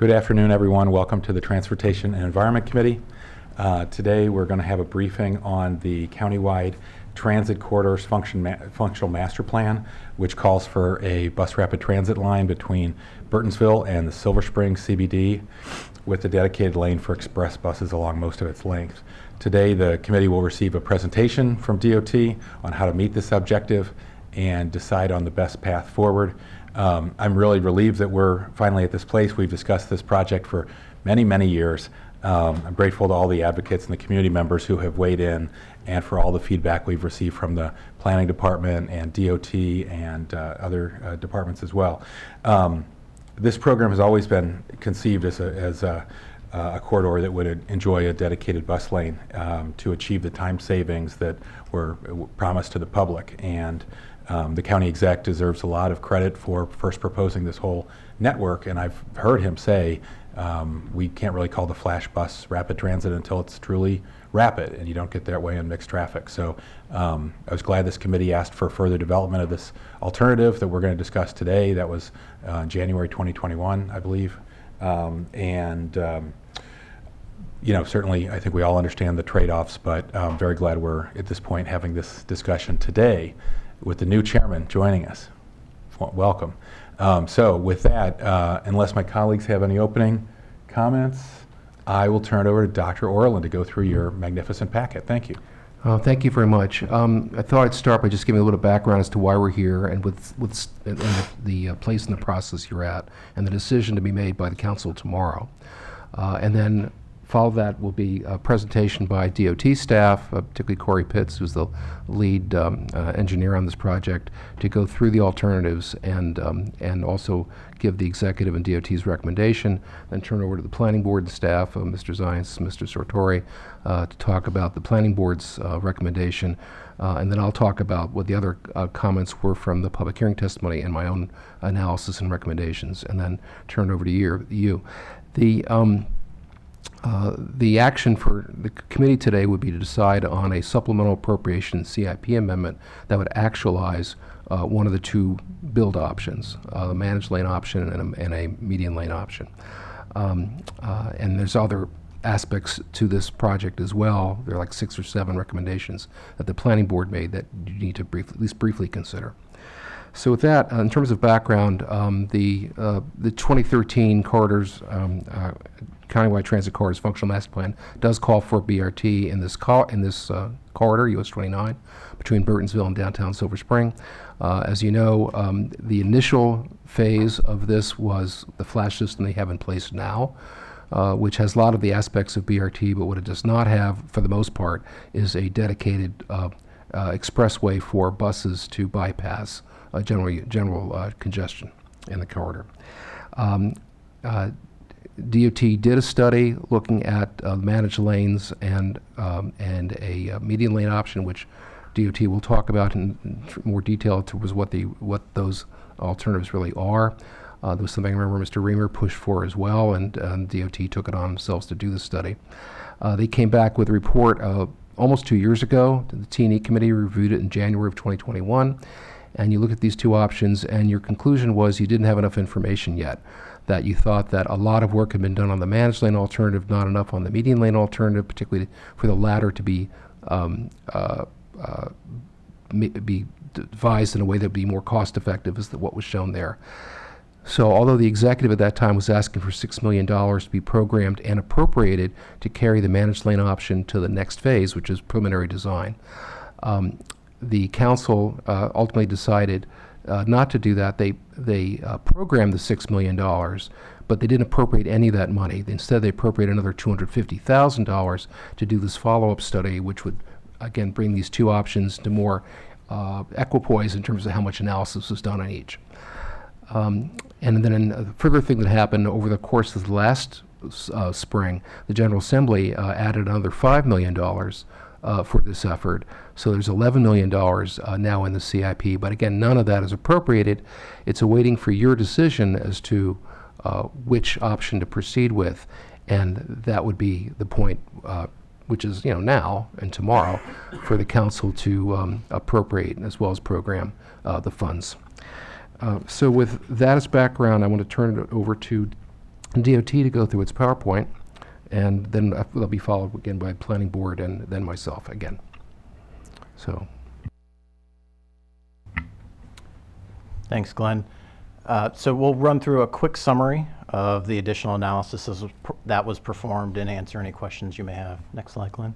Good afternoon, everyone. Welcome to the Transportation and Environment Committee. Today we're going to have a briefing on the countywide transit corridors functional master plan, which calls for a bus rapid transit line between Burtonsville and the Silver Spring CBD with a dedicated lane for express buses along most of its length. Today the committee will receive a presentation from DOT on how to meet this objective and decide on the best path forward. I'm really relieved that we're finally at this place. We've discussed this project for many, many years. I'm grateful to all the advocates and the community members who have weighed in and for all the feedback we've received from the planning department and DOT and other departments as well. This program has always been conceived as a corridor that would enjoy a dedicated bus lane to achieve the time savings that were promised to the public. And the county exec deserves a lot of credit for first proposing this whole network, and I've heard him say we can't really call the flash bus rapid transit until it's truly rapid, and you don't get that way in mixed traffic. So I was glad this committee asked for further development of this alternative that we're going to discuss today. That was January 2021, I believe. You know, certainly I think we all understand the trade-offs, but I'm very glad we're at this point having this discussion today with the new chairman joining us. Welcome. So with that, unless my colleagues have any opening comments, I will turn it over to Dr. Orland to go through your magnificent packet. Thank you. Thank you very much. I thought I'd start by just giving a little background as to why we're here and with the place in the process you're at and the decision to be made by the council tomorrow. And then follow that will be a presentation by DOT staff, particularly Corey Pitts, who's the lead engineer on this project, to go through the alternatives and also give the executive and DOT's recommendation, then turn over to the planning board staff, Mr. Zients, Mr. Sartori, to talk about the planning board's recommendation, and then I'll talk about what the other comments were from the public hearing testimony and my own analysis and recommendations, and then turn it over to you. The action for the committee today would be to decide on a supplemental appropriation CIP amendment that would actualize one of the two build options, the managed lane option and a median lane option. And there's other aspects to this project as well. There are like 6 or 7 recommendations that the planning board made that you need to at least briefly consider. So with that, in terms of background, the 2013 corridors countywide transit corridors functional master plan does call for BRT in this corridor, US 29, between Burtonsville and downtown Silver Spring. As you know, the initial phase of this was the flash system they have in place now, which has a lot of the aspects of BRT, but what it does not have, for the most part, is a dedicated expressway for buses to bypass general congestion in the corridor. DOT did a study looking at managed lanes and a median lane option, which DOT will talk about in more detail towards what those alternatives really are. There was something I remember Mr. Reamer pushed for as well, and DOT took it on themselves to do the study. They came back with a report almost 2 years ago. The T&E committee reviewed it in January of 2021. And you look at these two options, and your conclusion was you didn't have enough information yet, that you thought that a lot of work had been done on the managed lane alternative, not enough on the median lane alternative, particularly for the latter to be devised in a way that would be more cost effective as what was shown there. So although the executive at that time was asking for $6 million to be programmed and appropriated to carry the managed lane option to the next phase, which is preliminary design, the council ultimately decided not to do that. They programmed the $6 million, but they didn't appropriate any of that money. Instead, they appropriated another $250,000 to do this follow-up study, which would, again, bring these two options to more equipoise in terms of how much analysis was done on each. And then a further thing that happened over the course of the last spring, the General Assembly added another $5 million for this effort. So there's $11 million now in the CIP, but again, none of that is appropriated. It's awaiting for your decision as to which option to proceed with, and that would be the point, which is now and tomorrow, for the council to appropriate as well as program the funds. So with that as background, I want to turn it over to DOT to go through its PowerPoint, and then they'll be followed again by Planning Board and then myself again. So, Thanks, Glenn. So we'll run through a quick summary of the additional analysis that was performed and answer any questions you may have. Next slide, Glenn.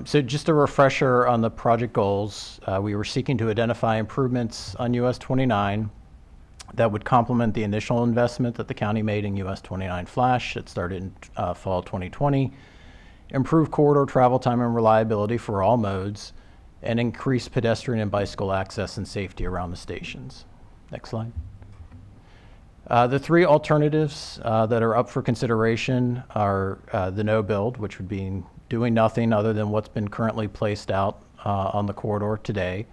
So just a refresher on the project goals. We were seeking to identify improvements on US 29 that would complement the initial investment that the county made in US 29 Flash that started in fall 2020, improve corridor travel time and reliability for all modes, and increase pedestrian and bicycle access and safety around the stations. Next slide. The three alternatives that are up for consideration are the no build, which would be doing nothing other than what's been currently placed out on the corridor today.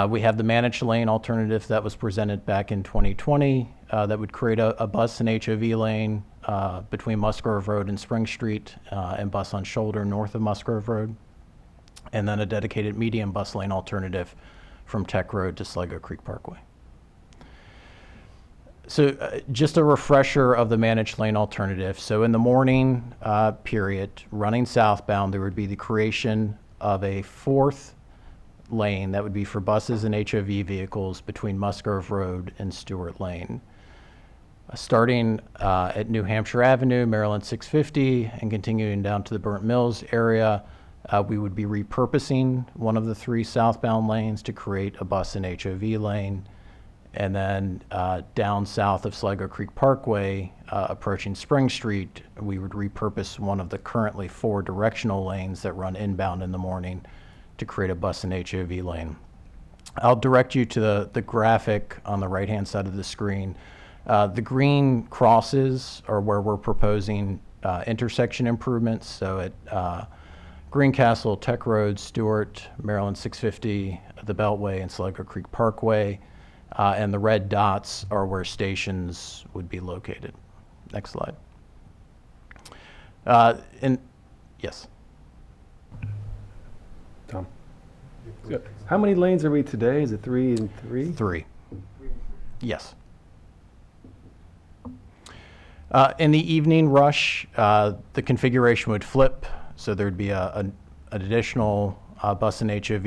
We have the managed lane alternative that was presented back in 2020 that would create a bus and HOV lane between Musgrove Road and Spring Street and bus on shoulder north of Musgrove Road, and then a dedicated medium bus lane alternative from Tech Road to Sligo Creek Parkway. So just a refresher of the managed lane alternative. So in the morning period, running southbound, there would be the creation of a fourth lane that would be for buses and HOV vehicles between Musgrove Road and Stewart Lane. Starting at New Hampshire Avenue, Maryland 650, and continuing down to the Burnt Mills area, we would be repurposing one of the three southbound lanes to create a bus and HOV lane. And then down south of Sligo Creek Parkway, approaching Spring Street, we would repurpose one of the currently four directional lanes that run inbound in the morning to create a bus and HOV lane. I'll direct you to the graphic on the right-hand side of the screen. The green crosses are where we're proposing intersection improvements. So at Greencastle, Tech Road, Stewart, Maryland 650, the Beltway, and Sligo Creek Parkway. And the red dots are where stations would be located. Next slide. Yes. Tom. So how many lanes are we today? Is it 3 and 3? 3. Yes. In the evening rush, the configuration would flip, so there'd be an additional bus and HOV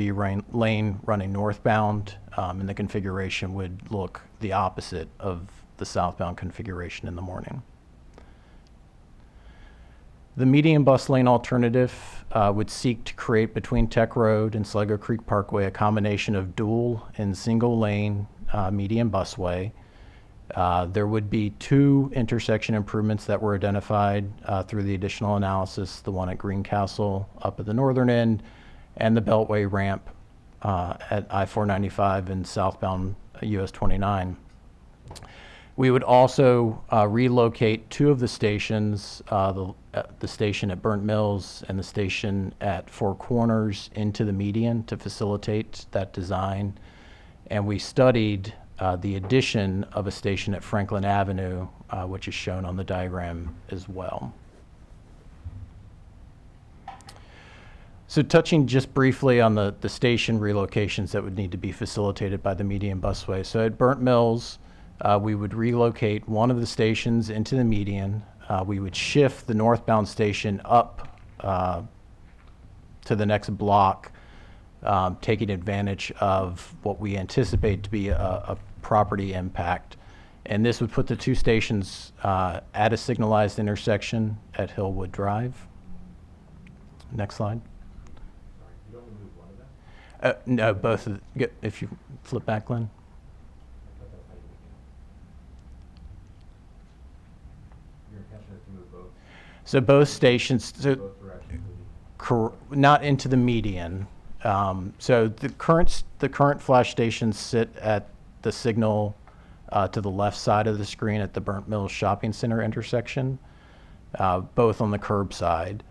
lane running northbound, and the configuration would look the opposite of the southbound configuration in the morning. The medium bus lane alternative would seek to create between Tech Road and Sligo Creek Parkway a combination of dual and single lane medium busway. There would be 2 intersection improvements that were identified through the additional analysis, the one at Greencastle up at the northern end, and the Beltway ramp at I-495 and southbound US 29. We would also relocate 2 of the stations, the station at Burnt Mills and the station at Four Corners, into the median to facilitate that design. And we studied the addition of a station at Franklin Avenue, which is shown on the diagram as well. So touching just briefly on the station relocations that would need to be facilitated by the median busway. So at Burnt Mills, we would relocate one of the stations into the median. We would shift the northbound station up to the next block, taking advantage of what we anticipate to be a property impact. And this would put the 2 stations at a signalized intersection at Hillwood Drive. Next slide. No, both of the, if you flip back, Glenn. So both stations, not into the median. So the current flash stations sit at the signal to the left side of the screen at the Burnt Mills Shopping Center intersection, both on the curb side.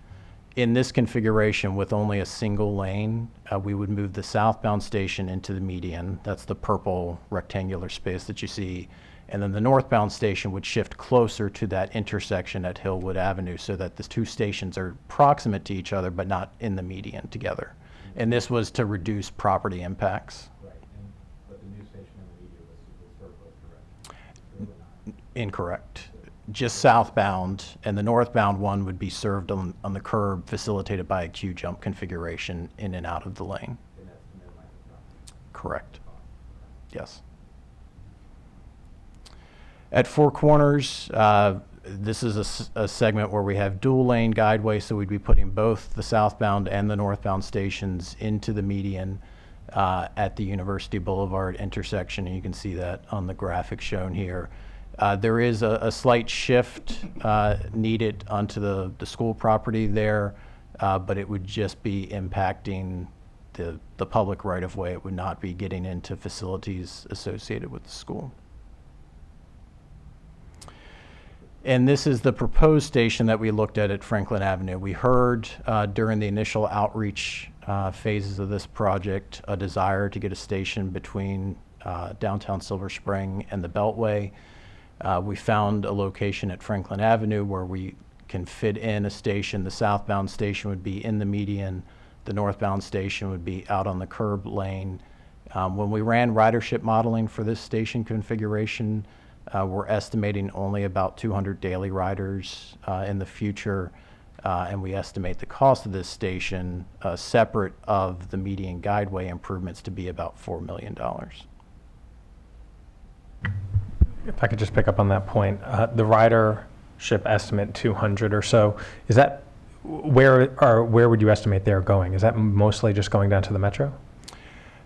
In this configuration with only a single lane, we would move the southbound station into the median. That's the purple rectangular space that you see. And then the northbound station would shift closer to that intersection at Hillwood Avenue so that the 2 stations are proximate to each other but not in the median together. And this was to reduce property impacts. Right, but the new station in the media was served both directions. Incorrect. Just southbound, and the northbound one would be served on the curb facilitated by a queue jump configuration in and out of the lane. And that's the Mid-Atlantic property. Correct. Yes. At Four Corners, this is a segment where we have dual lane guideway, so we'd be putting both the southbound and the northbound stations into the median at the University Boulevard intersection, and you can see that on the graphic shown here. There is a slight shift needed onto the school property there, but it would just be impacting the public right-of-way. It would not be getting into facilities associated with the school. And this is the proposed station that we looked at Franklin Avenue. We heard during the initial outreach phases of this project a desire to get a station between downtown Silver Spring and the Beltway. We found a location at Franklin Avenue where we can fit in a station. The southbound station would be in the median. The northbound station would be out on the curb lane. When we ran ridership modeling for this station configuration, we're estimating only about 200 daily riders in the future, and we estimate the cost of this station, separate of the median guideway improvements, to be about $4 million. If I could just pick up on that point, the ridership estimate 200 or so, is that where would you estimate they're going? Is that mostly just going down to the metro?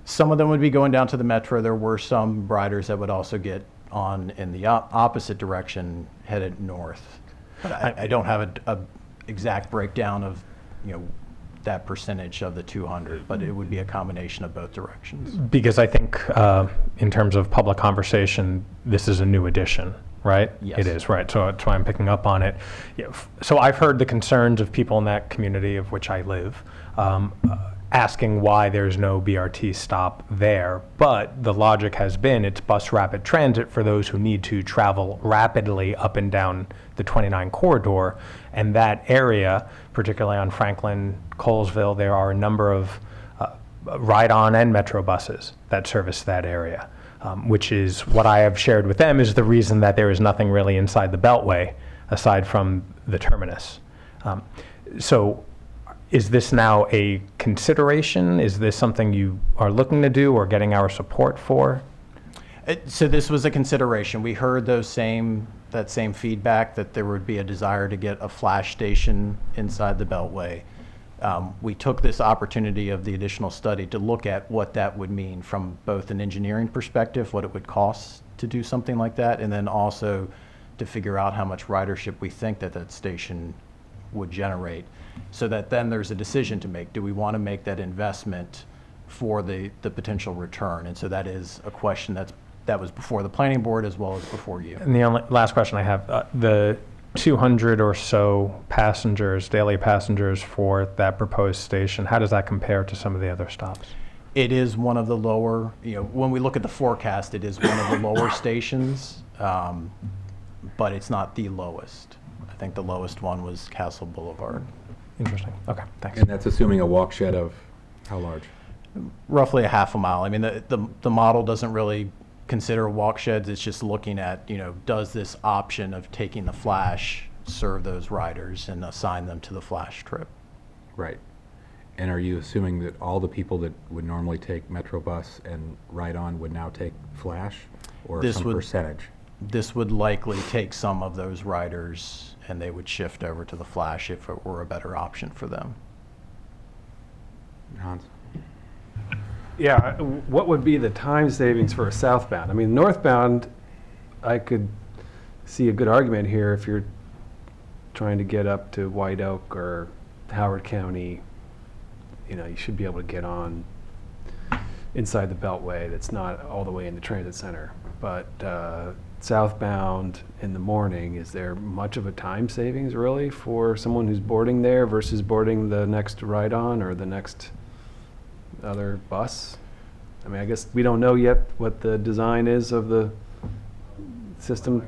Some of them would be going down to the metro. There were some riders that would also get on in the opposite direction, headed north. But I don't have a exact breakdown of, that percentage of the 200, but it would be a combination of both directions. Because I think in terms of public conversation, this is a new addition, right? Yes. It is, right. So that's why I'm picking up on it. So I've heard the concerns of people in that community of which I live, asking why there's no BRT stop there. But the logic has been it's bus rapid transit for those who need to travel rapidly up and down the 29 corridor. And that area, particularly on Franklin, Colesville, there are a number of ride-on and metro buses that service that area, which is what I have shared with them is the reason that there is nothing really inside the Beltway aside from the terminus. So is this now a consideration? Is this something you are looking to do or getting our support for? So this was a consideration. We heard that same feedback, that there would be a desire to get a flash station inside the Beltway. We took this opportunity of the additional study to look at what that would mean from both an engineering perspective, what it would cost to do something like that, and then also to figure out how much ridership we think that station would generate, so that then there's a decision to make. Do we want to make that investment for the potential return? And so that is a question that was before the planning board as well as before you. And the only last question I have, the 200 or so passengers, daily passengers for that proposed station, how does that compare to some of the other stops? It is one of the lower, when we look at the forecast, it is one of the lower stations, but it's not the lowest. I think the lowest one was Castle Boulevard. Interesting. Okay, thanks. And that's assuming a walk shed of how large? Roughly a half a mile. I mean, the model doesn't really consider walk sheds. It's just looking at, does this option of taking the flash serve those riders and assign them to the flash trip? Right. And are you assuming that all the people that would normally take Metrobus and ride-on would now take Flash, or some percentage? This would likely take some of those riders, and they would shift over to the Flash if it were a better option for them. Hans? Yeah, what would be the time savings for a southbound? I mean, northbound, I could see a good argument here if you're trying to get up to White Oak or Howard County. You should be able to get on inside the Beltway that's not all the way in the transit center. But southbound in the morning, is there much of a time savings really for someone who's boarding there versus boarding the next ride-on or the next other bus? I mean, I guess we don't know yet what the design is of the system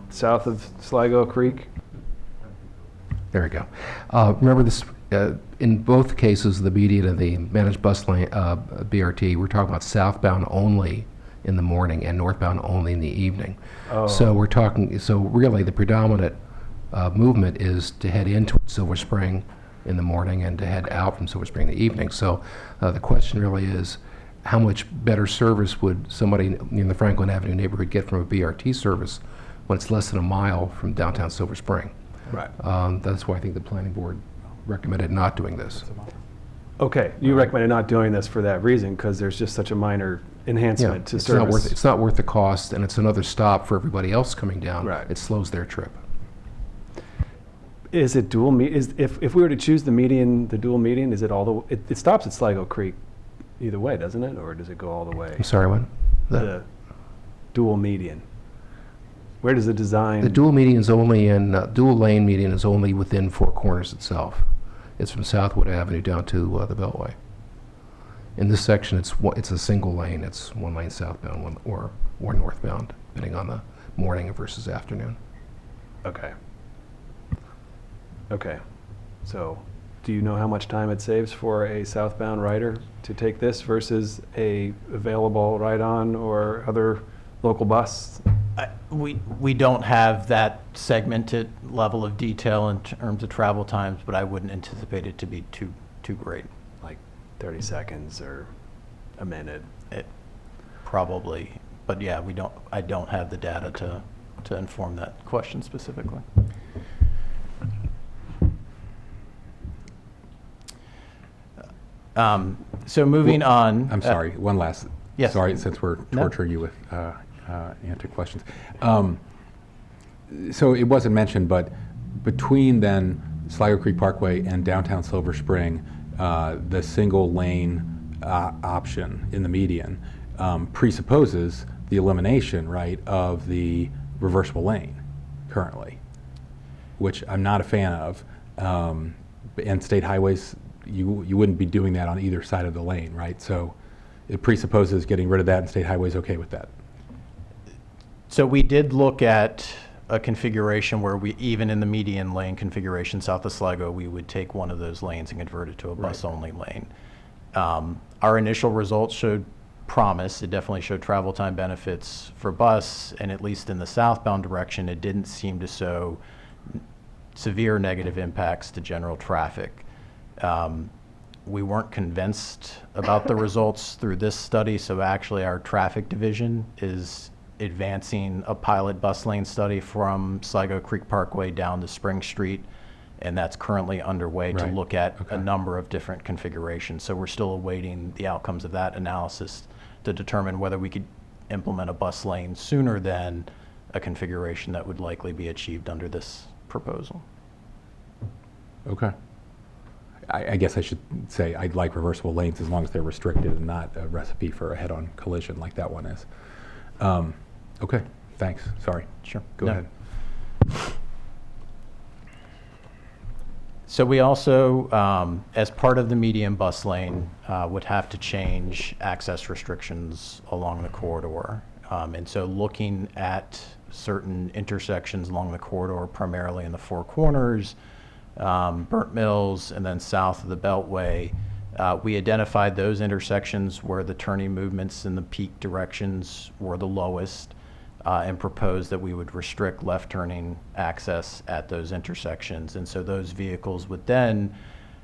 south of Sligo Creek. There we go. Remember this, In both cases, the median and the managed bus lane, BRT, we're talking about southbound only in the morning and northbound only in the evening. So we're talking, so really the predominant movement is to head into Silver Spring in the morning and to head out from Silver Spring in the evening. So the question really is, how much better service would somebody in the Franklin Avenue neighborhood get from a BRT service when it's less than a mile from downtown Silver Spring? Right. That's why I think the planning board recommended not doing this. Okay, you recommended not doing this for that reason, because there's just such a minor enhancement to service. It's not worth the cost, and it's another stop for everybody else coming down. Right. It slows their trip. Is it if we were to choose the dual median, is it all it stops at Sligo Creek either way, doesn't it? Or does it go all the way? I'm sorry, what? The dual median. Where does the design? The dual median is only dual lane median is only within Four Corners itself. It's from Southwood Avenue down to the Beltway. In this section, it's a single lane. It's one lane southbound or northbound, depending on the morning versus afternoon. Okay. Okay. So, do you know how much time it saves for a southbound rider to take this versus a available ride-on or other local bus? We don't have that segmented level of detail in terms of travel times, but I wouldn't anticipate it to be too great. Like 30 seconds or a minute? Probably, but yeah, I don't have the data to inform that question specifically. So moving on. I'm sorry, one last. Yes. Sorry, since we're No. torturing you with answer questions. So it wasn't mentioned, but between then Sligo Creek Parkway and downtown Silver Spring, the single lane option in the median presupposes the elimination, right, of the reversible lane currently, which I'm not a fan of. And state highways, you wouldn't be doing that on either side of the lane, right? So it presupposes getting rid of that, and state highways okay with that. So we did look at a configuration where even in the median lane configuration south of Sligo, we would take one of those lanes and convert it to a bus-only lane. Our initial results showed promise. It definitely showed travel time benefits for bus, and at least in the southbound direction, it didn't seem to show severe negative impacts to general traffic. We weren't convinced about the results through this study, so actually our traffic division is advancing a pilot bus lane study from Sligo Creek Parkway down to Spring Street, and that's currently underway to Right. look at Okay. a number of different configurations. So we're still awaiting the outcomes of that analysis to determine whether we could implement a bus lane sooner than a configuration that would likely be achieved under this proposal. Okay. I guess I should say I'd like reversible lanes as long as they're restricted and not a recipe for a head-on collision like that one is. Okay, thanks. Sorry. Sure. Go No. ahead. So we also, as part of the median bus lane, would have to change access restrictions along the corridor. And so looking at certain intersections along the corridor, primarily in the Four Corners, Burnt Mills, and then south of the Beltway, we identified those intersections where the turning movements in the peak directions were the lowest, and proposed that we would restrict left turning access at those intersections. And so those vehicles would then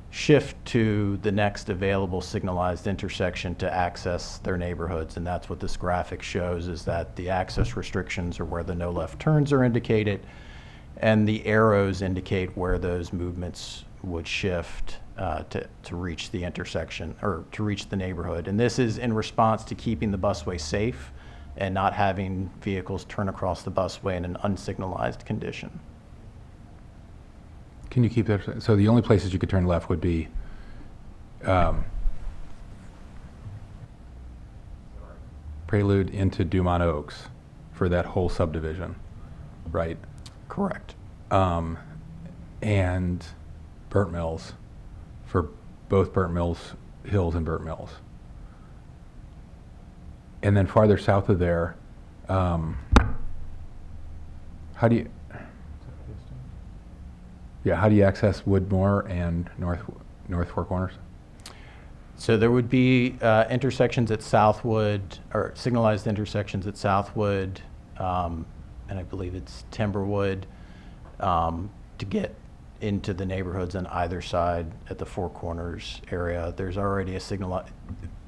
shift to the next available signalized intersection to access their neighborhoods. And that's what this graphic shows, is that the access restrictions are where the no left turns are indicated, and the arrows indicate where those movements would shift to reach the intersection or to reach the neighborhood. And this is in response to keeping the busway safe and not having vehicles turn across the busway in an unsignalized condition. Can you keep that? So the only places you could turn left would be Prelude into Dumont Oaks for that whole subdivision, right? Correct. And Burnt Mills for both Burnt Mills Hills and Burnt Mills. And then farther south of there, how do you? Yeah, how do you access Woodmore and North Four Corners? So there would be intersections at Southwood, or signalized intersections at Southwood, and I believe it's Timberwood, to get into the neighborhoods on either side at the Four Corners area. There's already a signal.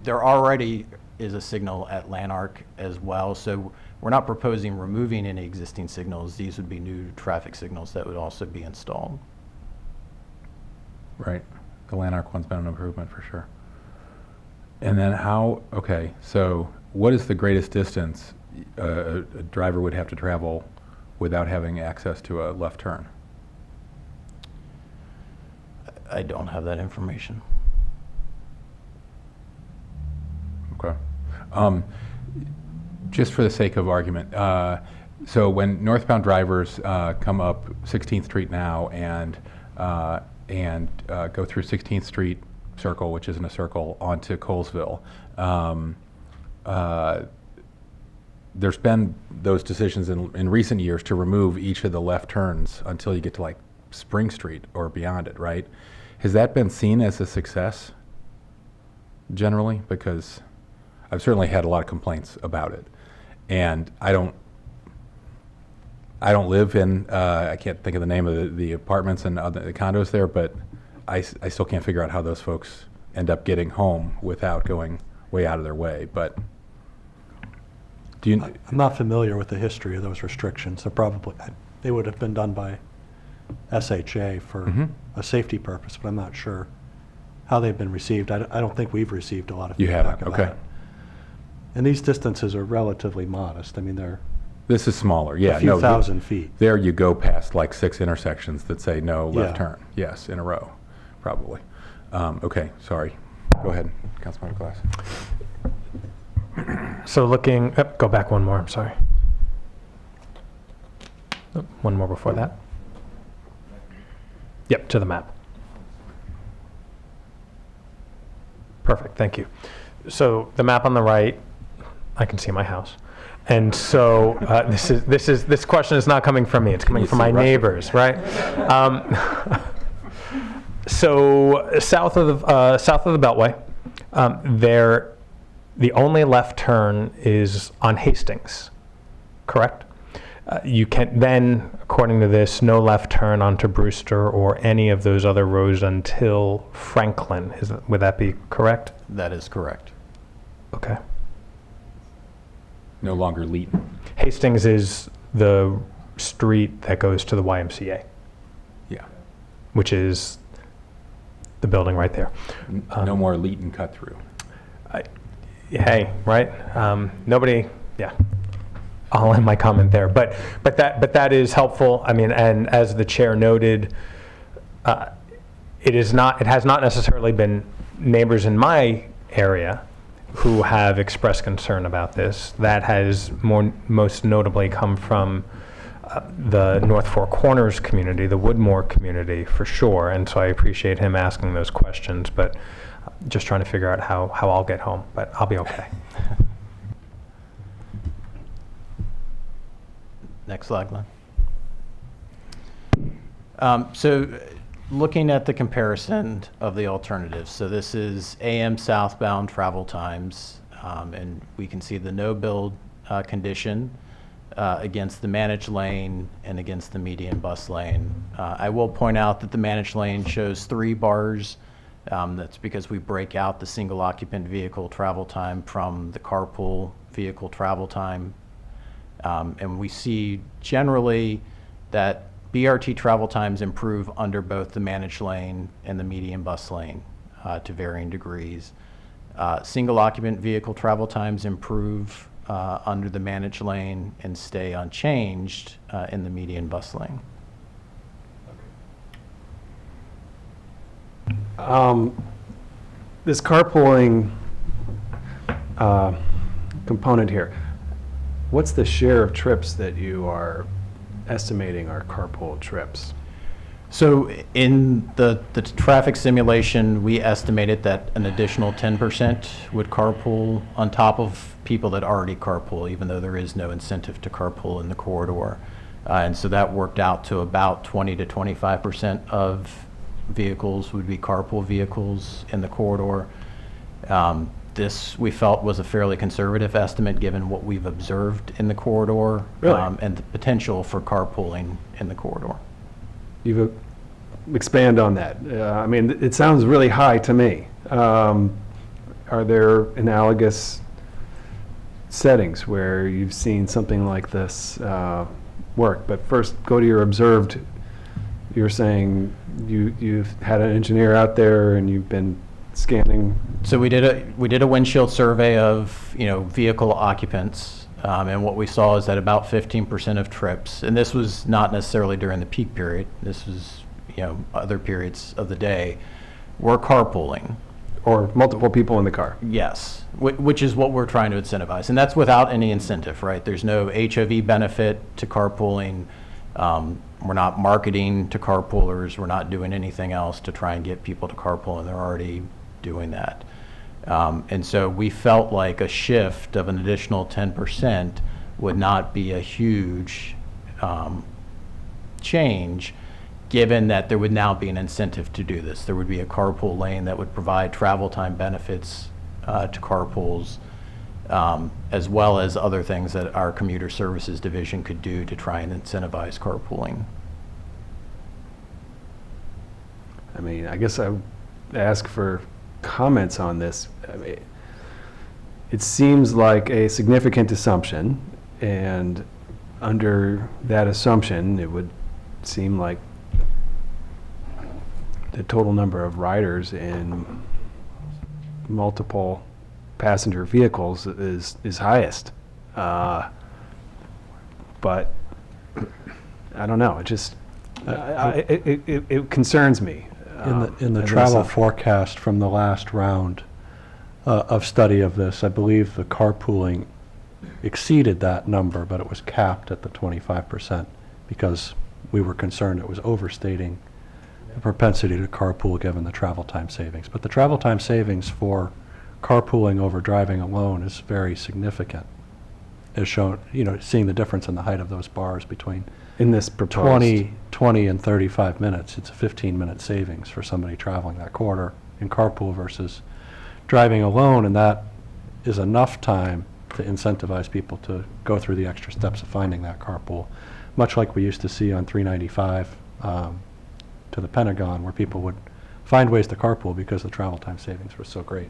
There already is a signal at Lanark as well. So we're not proposing removing any existing signals. These would be new traffic signals that would also be installed. Right. The Lanark one's been an improvement for sure. And then okay, so what is the greatest distance a driver would have to travel without having access to a left turn? I don't have that information. Okay. Just for the sake of argument, so when northbound drivers come up 16th Street now and go through 16th Street Circle, which isn't a circle, onto Colesville, there's been those decisions in recent years to remove each of the left turns until you get to like Spring Street or beyond it, right? Has that been seen as a success generally? Because I've certainly had a lot of complaints about it, and I don't live in I can't think of the name of the apartments and the condos there, but I still can't figure out how those folks end up getting home without going way out of their way. But do you? I'm not familiar with the history of those restrictions. They would have been done by SHA for a safety purpose, but I'm not sure how they've been received. I don't think we've received a lot of You feedback haven't, about okay. it. And these distances are relatively modest. I mean, they're This is smaller, yeah. a few no, thousand feet. There you go past like 6 intersections that say no left Yeah. turn. Yes, in a row, probably. Okay, sorry. Go ahead, Councilmember Glass. So go back one more, I'm sorry. One more before that. Yep, to the map. Perfect, thank you. So the map on the right, I can see my house. And so this question is not coming from me, it's coming you from see my Russell? neighbors, right? So south of the Beltway, the only left turn is on Hastings, correct? You can then, according to this, no left turn onto Brewster or any of those other roads until Franklin. Would that be correct? That is correct. Okay. No longer Leeton. Hastings is the street that goes to the YMCA, Yeah. which is the building right there. No more Leeton cut through. Hey, right? Nobody, yeah. I'll end my comment there, but that is helpful. I mean, and as the chair noted, it has not necessarily been neighbors in my area who have expressed concern about this. That has most notably come from the North Four Corners community, the Woodmore community, for sure. And so I appreciate him asking those questions, but just trying to figure out how I'll get home, but I'll be okay. Next slide, Glenn. So looking at the comparison of the alternatives, so this is AM southbound travel times, and we can see the no build condition against the managed lane and against the median bus lane. I will point out that the managed lane shows 3 bars. That's because we break out the single occupant vehicle travel time from the carpool vehicle travel time. And we see generally that BRT travel times improve under both the managed lane and the median bus lane to varying degrees. Single occupant vehicle travel times improve under the managed lane and stay unchanged in the median bus lane. This carpooling component here, what's the share of trips that you are estimating are carpool trips? So in the traffic simulation, we estimated that an additional 10% would carpool on top of people that already carpool, even though there is no incentive to carpool in the corridor. And so that worked out to about 20 to 25% of vehicles would be carpool vehicles in the corridor. This, we felt, was a fairly conservative estimate given what we've observed in the corridor. Really? And the potential for carpooling in the corridor. You've expand on that. I mean, it sounds really high to me. Are there analogous settings where you've seen something like this work? But first, go to your observed. You're saying you've had an engineer out there and you've been scanning. So we did a windshield survey of, vehicle occupants, and what we saw is that about 15% of trips, and this was not necessarily during the peak period, this was, other periods of the day, were carpooling. Or multiple people in the car. Yes, which is what we're trying to incentivize, and that's without any incentive, right? There's no HOV benefit to carpooling. We're not marketing to carpoolers. We're not doing anything else to try and get people to carpool, and they're already doing that. And so we felt like a shift of an additional 10% would not be a huge change, given that there would now be an incentive to do this. There would be a carpool lane that would provide travel time benefits to carpools, as well as other things that our commuter services division could do to try and incentivize carpooling. I mean, I guess I would ask for comments on this. I mean, it seems like a significant assumption, and under that assumption, it would seem like the total number of riders in multiple passenger vehicles is highest. But I don't know. It just it concerns me. In the and travel listen. forecast from the last round of study of this, I believe the carpooling exceeded that number, but it was capped at the 25% because we were concerned it was overstating the propensity to carpool given the travel time savings. But the travel time savings for carpooling over driving alone is very significant, as shown, seeing the difference in the height of those bars between In this proposed 20 and 35 minutes. It's a 15-minute savings for somebody traveling that corridor in carpool versus driving alone, and that is enough time to incentivize people to go through the extra steps of finding that carpool, much like we used to see on 395 to the Pentagon, where people would find ways to carpool because the travel time savings were so great.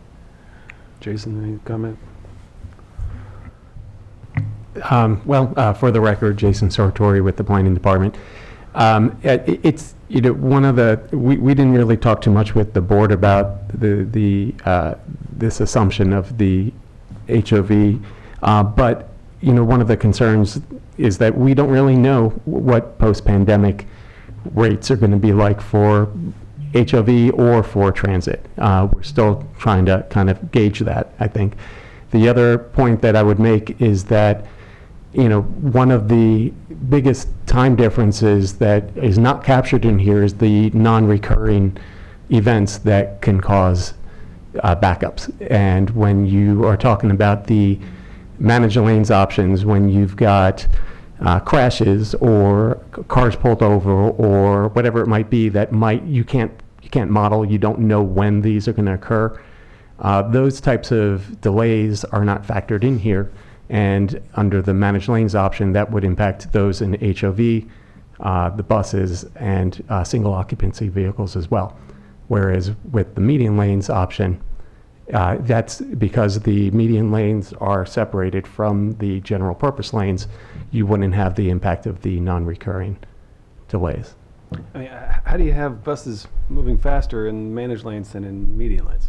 Jason, any comment? For the record, Jason Sartori with the Planning Department. It's, one of the, we didn't really talk too much with the board about this assumption of the HOV, but, one of the concerns is that we don't really know what post-pandemic rates are going to be like for HOV or for transit. We're still trying to kind of gauge that, I think. The other point that I would make is that one of the biggest time differences that is not captured in here is the non-recurring events that can cause backups. And when you are talking about the managed lanes options, when you've got crashes or cars pulled over or whatever it might be that you can't model, you don't know when these are going to occur. Those types of delays are not factored in here. And under the managed lanes option, that would impact those in HOV, the buses, and single occupancy vehicles as well. Whereas with the median lanes option, that's because the median lanes are separated from the general purpose lanes, you wouldn't have the impact of the non-recurring delays. I mean, how do you have buses moving faster in managed lanes than in median lanes?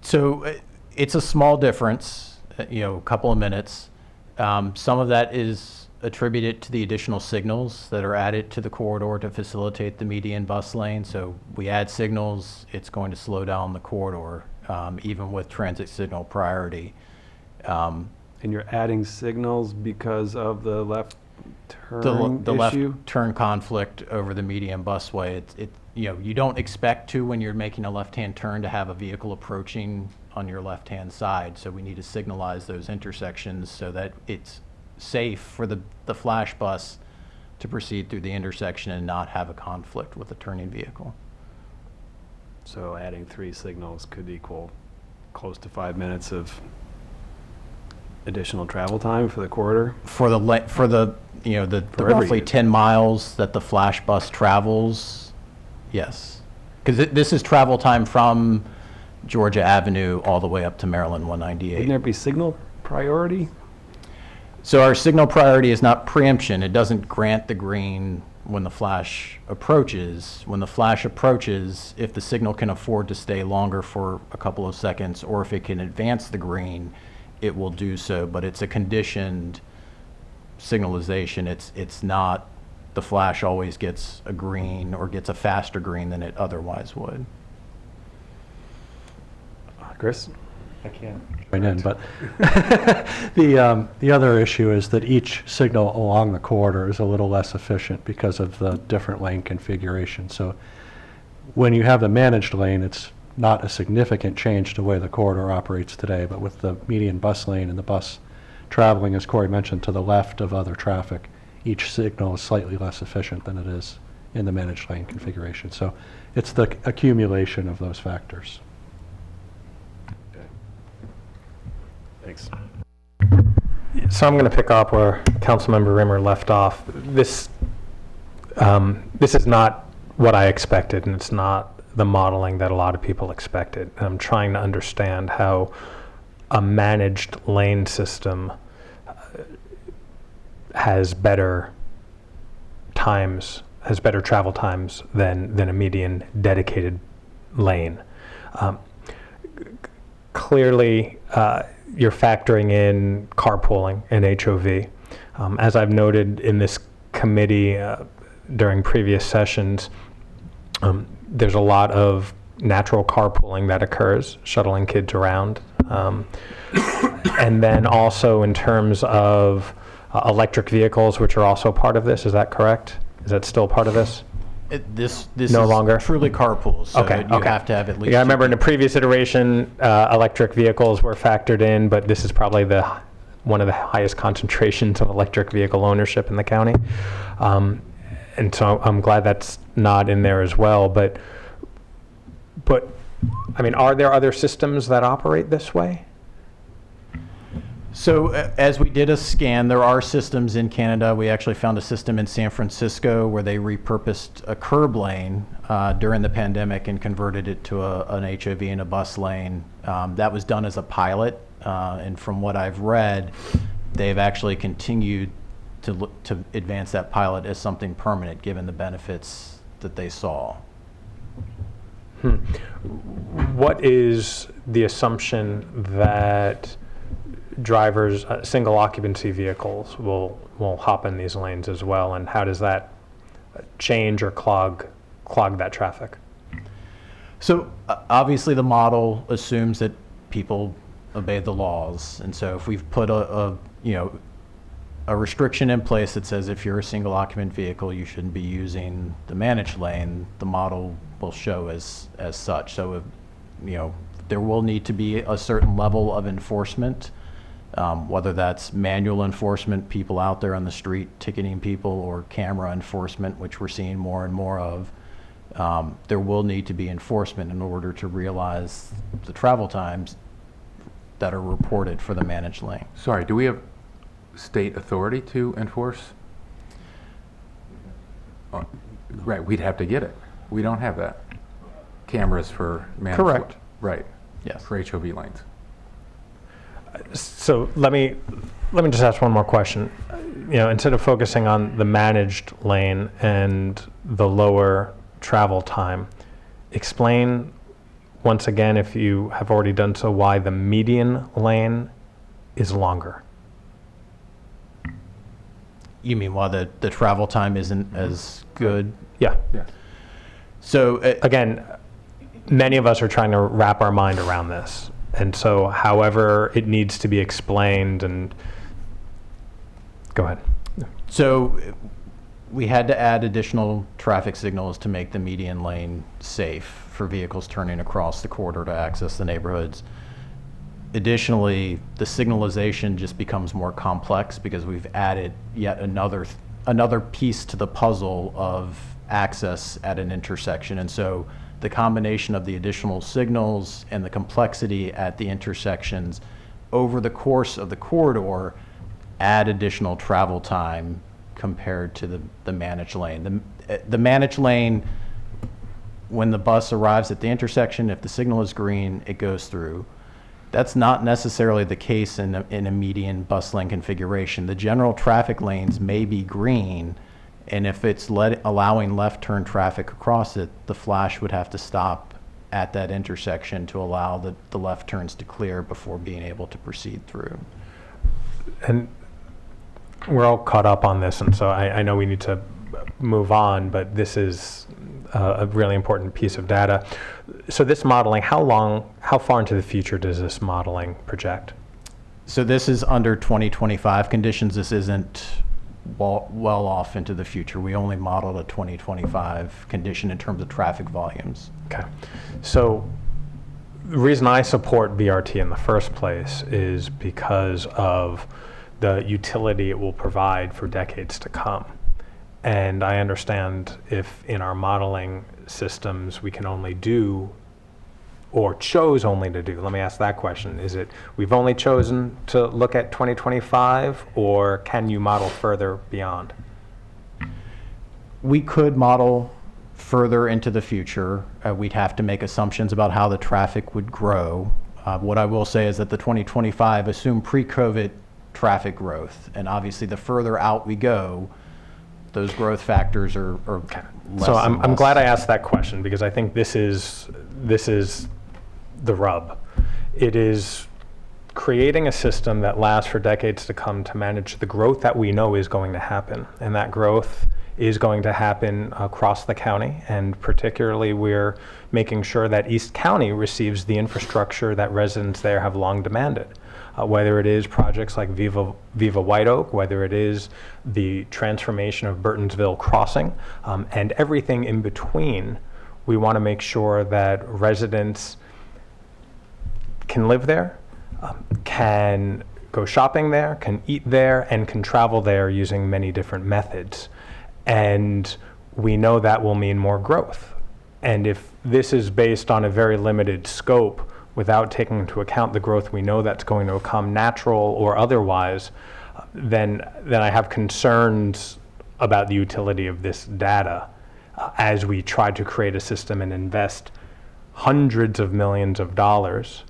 So it's a small difference, a couple of minutes. Some of that is attributed to the additional signals that are added to the corridor to facilitate the median bus lane. So we add signals, it's going to slow down the corridor, even with transit signal priority. And you're adding signals because of the left turn The left issue? turn conflict over the median busway. You don't expect to, when you're making a left-hand turn, to have a vehicle approaching on your left-hand side. So we need to signalize those intersections so that it's safe for the flash bus to proceed through the intersection and not have a conflict with a turning vehicle. So adding 3 signals could equal close to 5 minutes of additional travel time for the corridor? For the you know, the For every roughly unit. 10 miles that the flash bus travels, yes. Because this is travel time from Georgia Avenue all the way up to Maryland Wouldn't 198. there be signal priority? So our signal priority is not preemption. It doesn't grant the green when the flash approaches. When the flash approaches, if the signal can afford to stay longer for a couple of seconds, or if it can advance the green, it will do so. But it's a conditioned signalization. It's not the flash always gets a green or gets a faster green than it otherwise would. Chris? I can't join in, but the other issue is that each signal along the corridor is a little less efficient because of the different lane configuration. So when you have the managed lane, it's not a significant change to the way the corridor operates today, but with the median bus lane and the bus traveling, as Corey mentioned, to the left of other traffic, each signal is slightly less efficient than it is in the managed lane configuration. So it's the accumulation of those factors. Thanks. So I'm going to pick up where Councilmember Rimmer left off. This is not what I expected, and it's not the modeling that a lot of people expected. I'm trying to understand how a managed lane system has better travel times than a median dedicated lane. Clearly, you're factoring in carpooling and HOV. As I've noted in this committee during previous sessions, there's a lot of natural carpooling that occurs, shuttling kids around. And then also in terms of electric vehicles, which are also part of this, is that correct? Is that still part of this? This No is longer? truly carpools, so Okay, you okay. have to have at least. Yeah, I two remember in a people. previous iteration, electric vehicles were factored in, but this is probably one of the highest concentrations of electric vehicle ownership in the county. And so I'm glad that's not in there as well. But I mean, are there other systems that operate this way? So as we did a scan, there are systems in Canada. We actually found a system in San Francisco where they repurposed a curb lane during the pandemic and converted it to an HOV and a bus lane. That was done as a pilot, and from what I've read, they've actually continued to advance that pilot as something permanent, given the benefits that they saw. What is the assumption that drivers, single occupancy vehicles will hop in these lanes as well, and how does that change or clog that traffic? So obviously the model assumes that people obey the laws, and so if we've put a restriction in place that says if you're a single occupant vehicle, you shouldn't be using the managed lane, the model will show as such. So there will need to be a certain level of enforcement. Whether that's manual enforcement, people out there on the street ticketing people, or camera enforcement, which we're seeing more and more of, there will need to be enforcement in order to realize the travel times that are reported for the managed lane. Sorry, do we have state authority to enforce? Right, we'd have to get it. We don't have that. Cameras for managed. Correct. Right, Yes. for HOV lanes. So let me just ask one more question. Instead of focusing on the managed lane and the lower travel time, explain once again, if you have already done so, why the median lane is longer. You mean why the travel time isn't as good? Yeah. Yeah. So Again, many of us are trying to wrap our mind around this. And so however it needs to be explained, and go ahead. So we had to add additional traffic signals to make the median lane safe for vehicles turning across the corridor to access the neighborhoods. Additionally, the signalization just becomes more complex because we've added yet another piece to the puzzle of access at an intersection. And so the combination of the additional signals and the complexity at the intersections over the course of the corridor add additional travel time compared to the managed lane. The managed lane, when the bus arrives at the intersection, if the signal is green, it goes through. That's not necessarily the case in a median bus lane configuration. The general traffic lanes may be green, and if it's allowing left turn traffic across it, the flash would have to stop at that intersection to allow the left turns to clear before being able to proceed through. And we're all caught up on this, and so I know we need to move on, but this is a really important piece of data. So this modeling, how far into the future does this modeling project? So this is under 2025 conditions. This isn't well off into the future. We only modeled a 2025 condition in terms of traffic volumes. Okay. So the reason I support BRT in the first place is because of the utility it will provide for decades to come. And I understand if in our modeling systems we can only do, or chose only to do, let me ask that question. Is it we've only chosen to look at 2025, or can you model further beyond? We could model further into the future. We'd have to make assumptions about how the traffic would grow. What I will say is that the 2025 assumed pre-COVID traffic growth. And obviously the further out we go, those growth factors are less. So and I'm less. glad I asked that question, because I think this is the rub. It is creating a system that lasts for decades to come to manage the growth that we know is going to happen. And that growth is going to happen across the county. And particularly, we're making sure that East County receives the infrastructure that residents there have long demanded. Whether it is projects like Viva White Oak, whether it is the transformation of Burtonsville Crossing, and everything in between, we want to make sure that residents can live there, can go shopping there, can eat there, and can travel there using many different methods. And we know that will mean more growth. And if this is based on a very limited scope, without taking into account the growth we know that's going to come, natural or otherwise, then I have concerns about the utility of this data as we try to create a system and invest hundreds of millions of dollars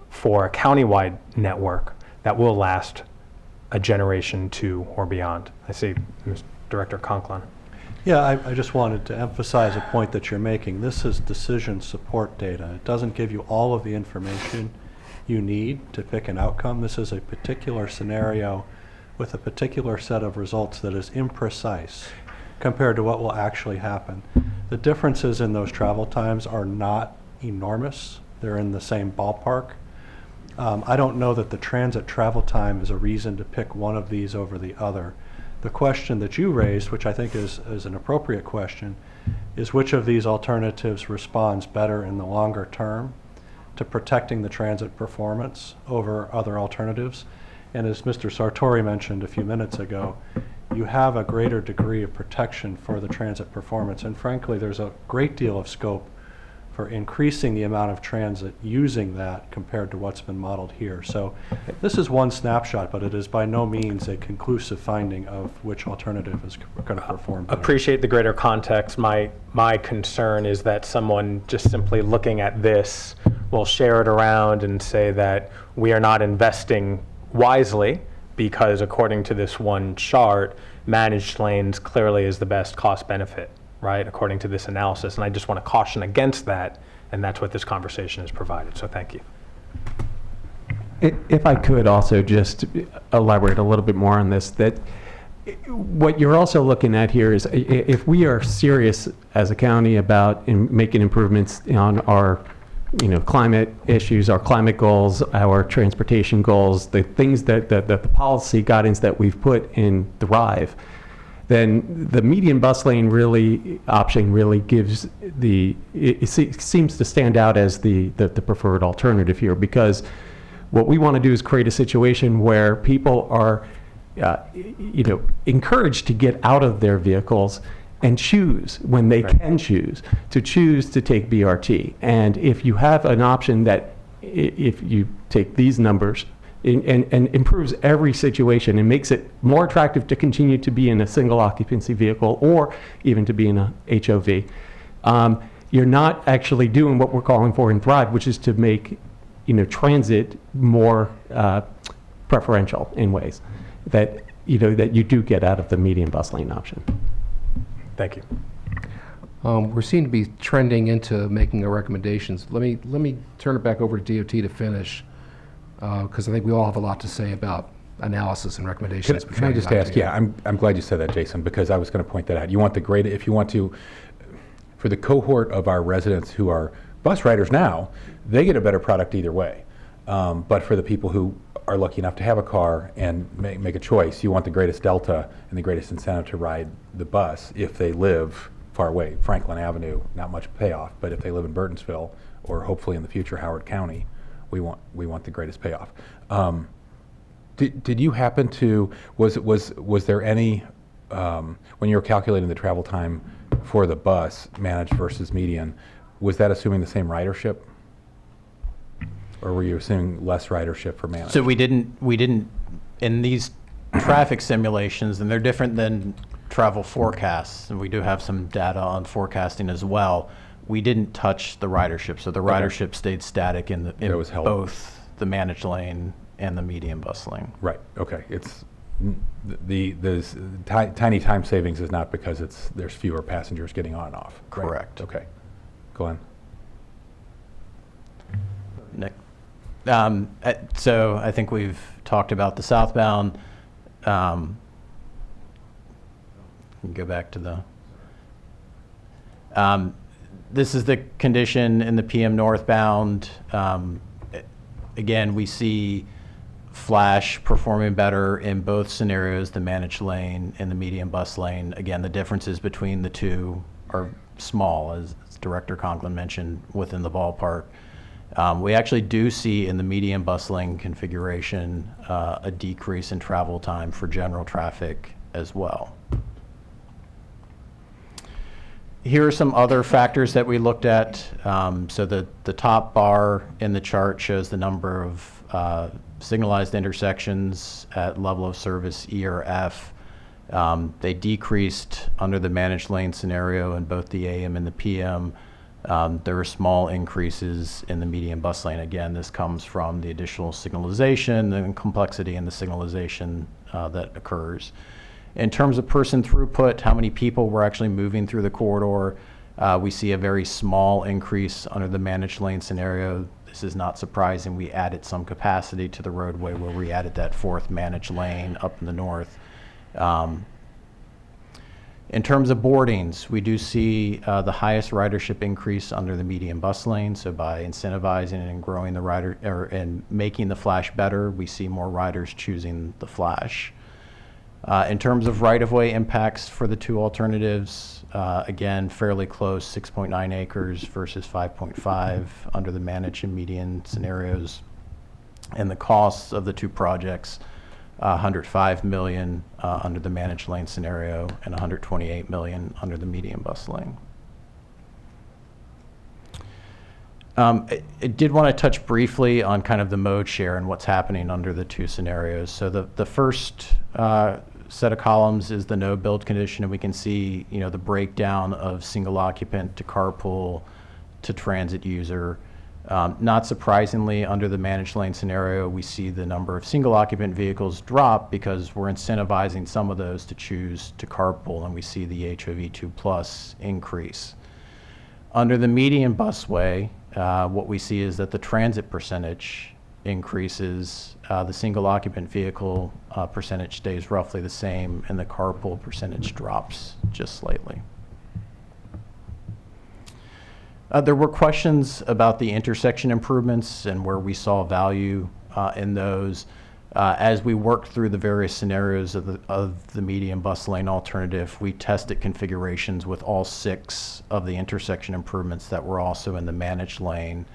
for a countywide network that will last a generation, two, or beyond. I see Director Conklin. Yeah, I just wanted to emphasize a point that you're making. This is decision support data. It doesn't give you all of the information you need to pick an outcome. This is a particular scenario with a particular set of results that is imprecise compared to what will actually happen. The differences in those travel times are not enormous. They're in the same ballpark. I don't know that the transit travel time is a reason to pick one of these over the other. The question that you raised, which I think is an appropriate question, is which of these alternatives responds better in the longer term to protecting the transit performance over other alternatives. And as Mr. Sartori mentioned a few minutes ago, you have a greater degree of protection for the transit performance. And frankly, there's a great deal of scope for increasing the amount of transit using that compared to what's been modeled here. So this is one snapshot, but it is by no means a conclusive finding of which alternative is going to perform better. Appreciate the greater context. My concern is that someone just simply looking at this will share it around and say that we are not investing wisely because according to this one chart, managed lanes clearly is the best cost benefit, right, according to this analysis. And I just want to caution against that, and that's what this conversation has provided. So thank you. If I could also just elaborate a little bit more on this, that what you're also looking at here is if we are serious as a county about making improvements on our climate issues, our climate goals, our transportation goals, the things that the policy guidance that we've put in Thrive, then the median bus lane option really gives it seems to stand out as the preferred alternative here, because What we want to do is create a situation where people are, encouraged to get out of their vehicles and choose, when they can choose to take BRT. And if you have an option that, if you take these numbers and improves every situation and makes it more attractive to continue to be in a single occupancy vehicle or even to be in a HOV, you're not actually doing what we're calling for in Thrive, which is to make transit more preferential in ways that that you do get out of the median bus lane option. Thank you. We seem to be trending into making our recommendations. Let me turn it back over to DOT to finish, because I think we all have a lot to say about analysis and recommendations. Can I just ask? Yeah, I'm glad you said that, Jason, because I was going to point that out. You want the great, if you want to, for the cohort of our residents who are bus riders now, they get a better product either way. But for the people who are lucky enough to have a car and make a choice, you want the greatest delta and the greatest incentive to ride the bus if they live far away. Franklin Avenue, not much payoff, but if they live in Burtonsville or hopefully in the future Howard County, we want the greatest payoff. Did you happen to, was there any, when you were calculating the travel time for the bus, managed versus median, was that assuming the same ridership? Or were you assuming less ridership for managed? So we didn't, in these traffic simulations, and they're different than travel forecasts, and we do have some data on forecasting as well, we didn't touch the ridership. So the ridership stayed static in both the managed lane and the median bus lane. Right, okay. It's the tiny time savings is not because there's fewer passengers getting on and off. Correct. Right? Okay. Glenn? Nick? So I think we've talked about the southbound. You can go back to the. This is the condition in the PM northbound. Again, we see Flash performing better in both scenarios, the managed lane and the median bus lane. Again, the differences between the two are small, as Director Conklin mentioned, within the ballpark. We actually do see in the median bus lane configuration a decrease in travel time for general traffic as well. Here are some other factors that we looked at. So the top bar in the chart shows the number of signalized intersections at level of service E or F. They decreased under the managed lane scenario in both the AM and the PM. There were small increases in the median bus lane. Again, this comes from the additional signalization and complexity in the signalization that occurs. In terms of person throughput, how many people were actually moving through the corridor, we see a very small increase under the managed lane scenario. This is not surprising. We added some capacity to the roadway where we added that fourth managed lane up in the north. In terms of boardings, we do see the highest ridership increase under the median bus lane. So by incentivizing and growing the and making the Flash better, we see more riders choosing the Flash. In terms of right-of-way impacts for the two alternatives, again, fairly close, 6.9 acres versus 5.5 under the managed and median scenarios. And the costs of the two projects, $105 million under the managed lane scenario and $128 million under the median bus lane. I did want to touch briefly on kind of the mode share and what's happening under the two scenarios. So the first set of columns is the no build condition, and we can see the breakdown of single occupant to carpool to transit user. Not surprisingly, under the managed lane scenario, we see the number of single occupant vehicles drop because we're incentivizing some of those to choose to carpool, and we see the HOV2+ increase. Under the median busway, what we see is that the transit percentage increases, the single occupant vehicle percentage stays roughly the same, and the carpool percentage drops just slightly. There were questions about the intersection improvements and where we saw value in those. As we worked through the various scenarios of the median bus lane alternative, we tested configurations with all 6 of the intersection improvements that were also in the managed lane.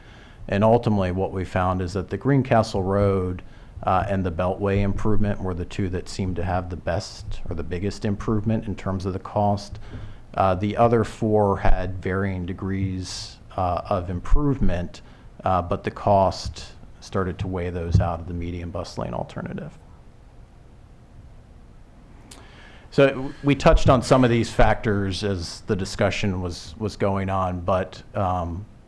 And ultimately, what we found is that the Greencastle Road and the Beltway improvement were the two that seemed to have the best or the biggest improvement in terms of the cost. The other four had varying degrees of improvement, but the cost started to weigh those out of the medium bus lane alternative. So we touched on some of these factors as the discussion was going on, but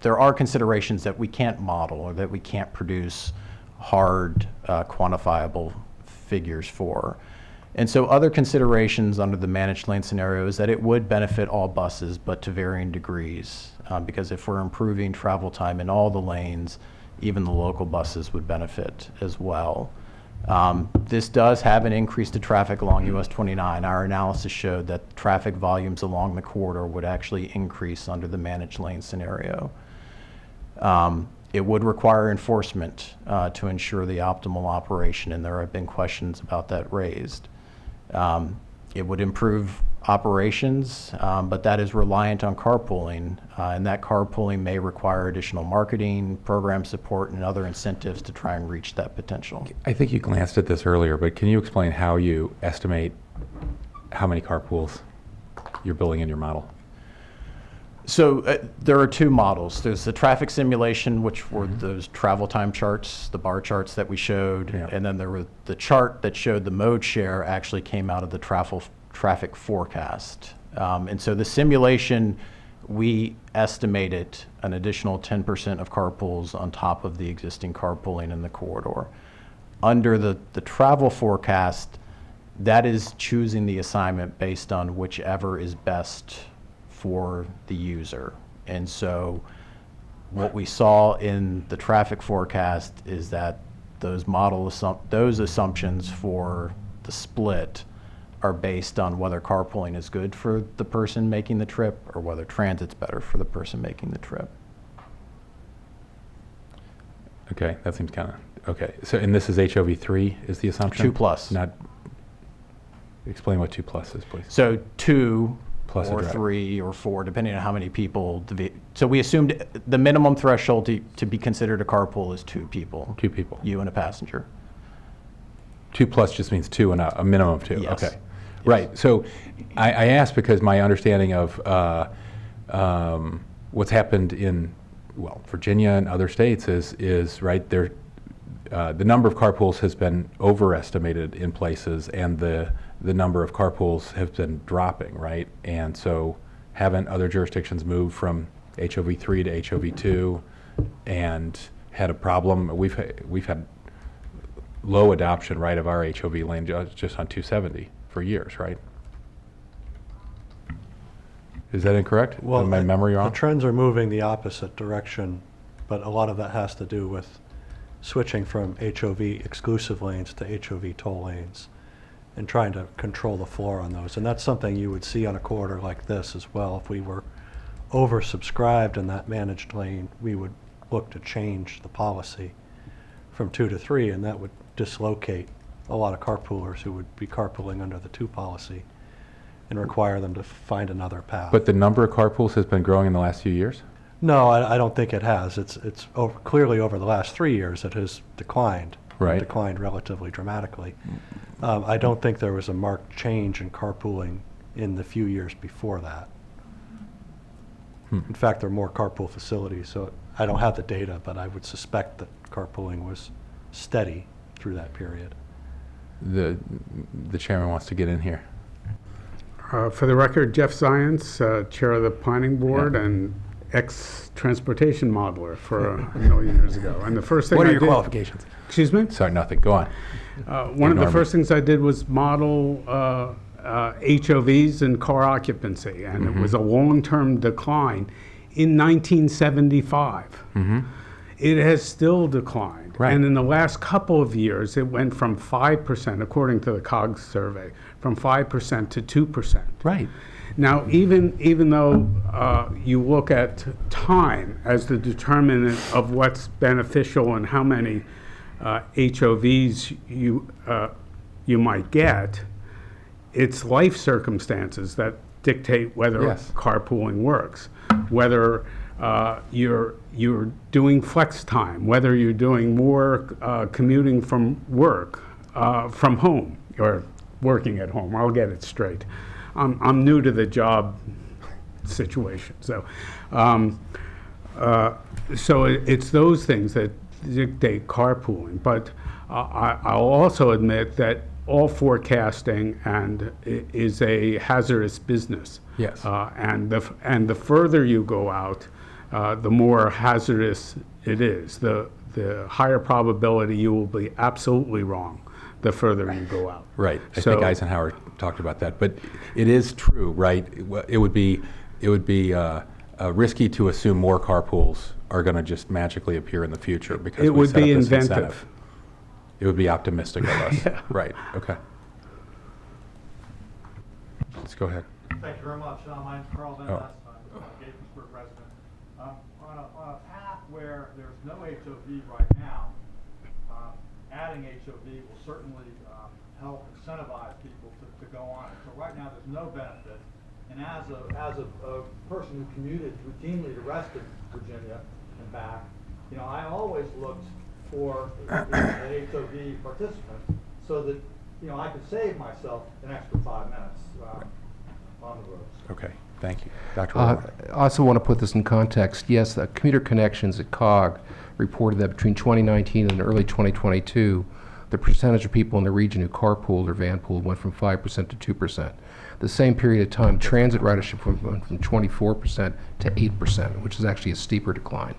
there are considerations that we can't model or that we can't produce hard quantifiable figures for. And so other considerations under the managed lane scenario is that it would benefit all buses, but to varying degrees. Because if we're improving travel time in all the lanes, even the local buses would benefit as well. This does have an increase to traffic along US 29. Our analysis showed that traffic volumes along the corridor would actually increase under the managed lane scenario. It would require enforcement to ensure the optimal operation, and there have been questions about that raised. It would improve operations, but that is reliant on carpooling, and that carpooling may require additional marketing, program support, and other incentives to try and reach that potential. I think you glanced at this earlier, but can you explain how you estimate how many carpools you're building in your model? So there are two models. There's the traffic simulation, which were those travel time charts, the bar charts that we showed, Yeah. and then there was the chart that showed the mode share actually came out of the traffic forecast. And so the simulation, we estimated an additional 10% of carpools on top of the existing carpooling in the corridor. Under the travel forecast, that is choosing the assignment based on whichever is best for the user. And so what we saw in the traffic forecast is that those assumptions for the split are based on whether carpooling is good for the person making the trip or whether transit's better for the person making the trip. Okay, that seems kind of, okay. So, and this is HOV3 is the assumption? 2 plus. Not, explain what 2 plus is, please. So 2 Plus a or driver. 3 or 4, depending on how many people. So we assumed the minimum threshold to be considered a carpool is 2 people. 2 people. You and a passenger. 2 plus just means 2 and a minimum of 2. Yes. Okay. Right. So I asked because my understanding of what's happened in, well, Virginia and other states is right there. The number of carpools has been overestimated in places, and the number of carpools have been dropping, right? And so haven't other jurisdictions moved from HOV3 to HOV2 and had a problem? We've had low adoption, right, of our HOV lane just on 270 for years, right? Is that incorrect? Well, Is my memory wrong? The trends are moving the opposite direction, but a lot of that has to do with switching from HOV exclusive lanes to HOV toll lanes and trying to control the floor on those. And that's something you would see on a corridor like this as well. If we were oversubscribed in that managed lane, we would look to change the policy from 2 to 3, and that would dislocate a lot of carpoolers who would be carpooling under the 2 policy and require them to find another path. But the number of carpools has been growing in the last few years? No, I don't think it has. It's clearly over the last 3 years it has declined. Right. Declined relatively dramatically. I don't think there was a marked change in carpooling in the few years before that. In fact, there are more carpool facilities, so I don't have the data, but I would suspect that carpooling was steady through that period. The chairman wants to get in here. For the record, Jeff Zients, Chair of the Planning Board Yeah. and ex-transportation modeler for a million years ago. And the first thing What are I your did- qualifications? Excuse me? Sorry, nothing. Go on. One of the Ignore me. first things I did was model HOVs and car occupancy, and Mm-hmm. it was a long-term decline in 1975. It has still declined. Right. And in the last couple of years, it went from 5%, according to the COGS survey, from 5% to 2%. Right. Now, even though you look at time as the determinant of what's beneficial and how many HOVs you might get, it's life circumstances that dictate whether Yes. carpooling works, whether you're doing flex time, whether you're doing more commuting from work, from home, or working at home. I'll get it straight. I'm new to the job situation, so it's those things that dictate carpooling. But I'll also admit that all forecasting is a hazardous business. Yes. And the further you go out, the more hazardous it is. The higher probability you will be absolutely wrong the further you go out. Right. I So- think Eisenhower talked about that, but it is true, right? It would be risky to assume more carpools are going to just magically appear in the future because It we would set up be this inventive. incentive. It would be optimistic of us. Yeah. Right. Okay. Let's go ahead. Thank you very much. My name's Carl Van Oh. Ness. I'm a Gaithersburg resident. On a path where there's no HOV right now, adding HOV will certainly help incentivize people to go on it. So right now, there's no benefit. And as a person who commuted routinely to Reston, Virginia, and back, I always looked for an HOV participant so that I could save myself an extra 5 minutes on the roads. Okay. Thank you. Dr. Rohr. I also want to put this in context. Yes, the Commuter Connections at COG reported that between 2019 and early 2022, the percentage of people in the region who carpooled or vanpooled went from 5% to 2%. The same period of time, transit ridership went from 24% to 8%, which is actually a steeper decline.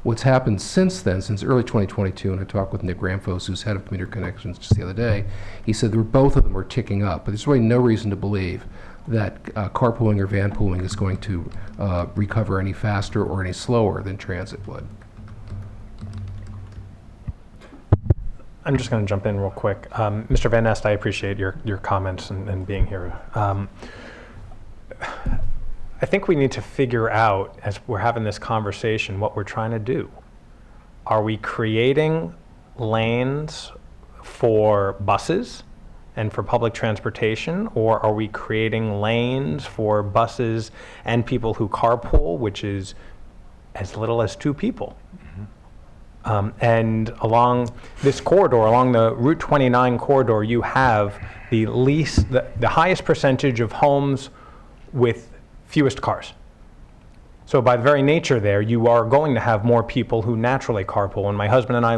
What's happened since then, since early 2022, and I talked with Nick Ramphos, who's head of Commuter Connections, just the other day, he said both of them are ticking up, but there's really no reason to believe that carpooling or vanpooling is going to recover any faster or any slower than transit would. I'm just going to jump in real quick. Mr. Van Nest, I appreciate your comments and being here. I think we need to figure out, as we're having this conversation, what we're trying to do. Are we creating lanes for buses and for public transportation, or are we creating lanes for buses and people who carpool, which is as little as 2 people? And along this corridor, along the Route 29 corridor, you have the highest percentage of homes with fewest cars. So by the very nature there, you are going to have more people who naturally carpool. And my husband and I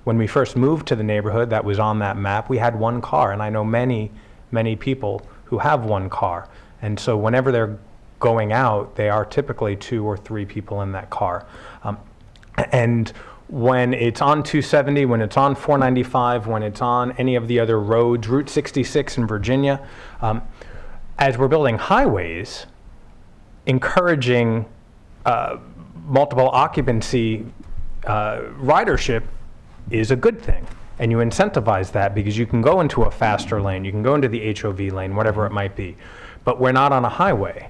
when we first moved to the neighborhood that was on that map, we had 1 car. And I know many, many people who have 1 car. And so whenever they're going out, they are typically 2 or 3 people in that car. And when it's on 270, when it's on 495, when it's on any of the other roads, Route 66 in Virginia, as we're building highways, encouraging multiple occupancy ridership is a good thing. And you incentivize that because you can go into a faster lane, you can go into the HOV lane, whatever it might be. But we're not on a highway.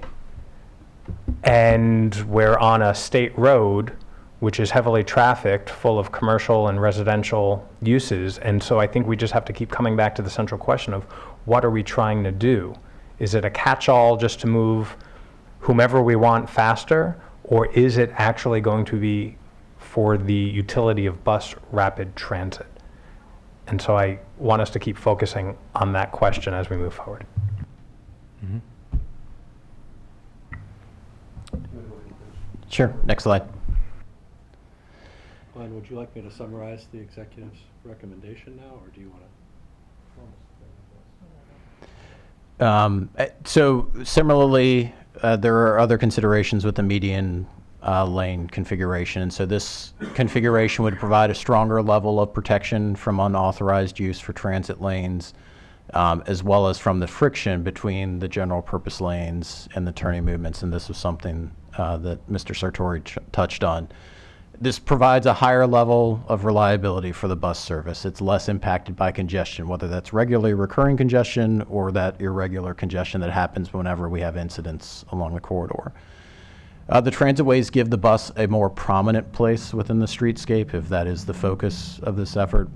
And we're on a state road which is heavily trafficked, full of commercial and residential uses. And so I think we just have to keep coming back to the central question of what are we trying to do? Is it a catch-all just to move whomever we want faster, or is it actually going to be for the utility of bus rapid transit? And so I want us to keep focusing on that question as we move forward. Sure. Next slide. Glenn, would you like me to summarize the executive's recommendation now, or do you want to? So similarly, there are other considerations with the median lane configuration. And so this configuration would provide a stronger level of protection from unauthorized use for transit lanes, as well as from the friction between the general purpose lanes and the turning movements. And this was something that Mr. Sartori touched on. This provides a higher level of reliability for the bus service. It's less impacted by congestion, whether that's regularly recurring congestion or that irregular congestion that happens whenever we have incidents along the corridor. The transitways give the bus a more prominent place within the streetscape, if that is the focus of this effort.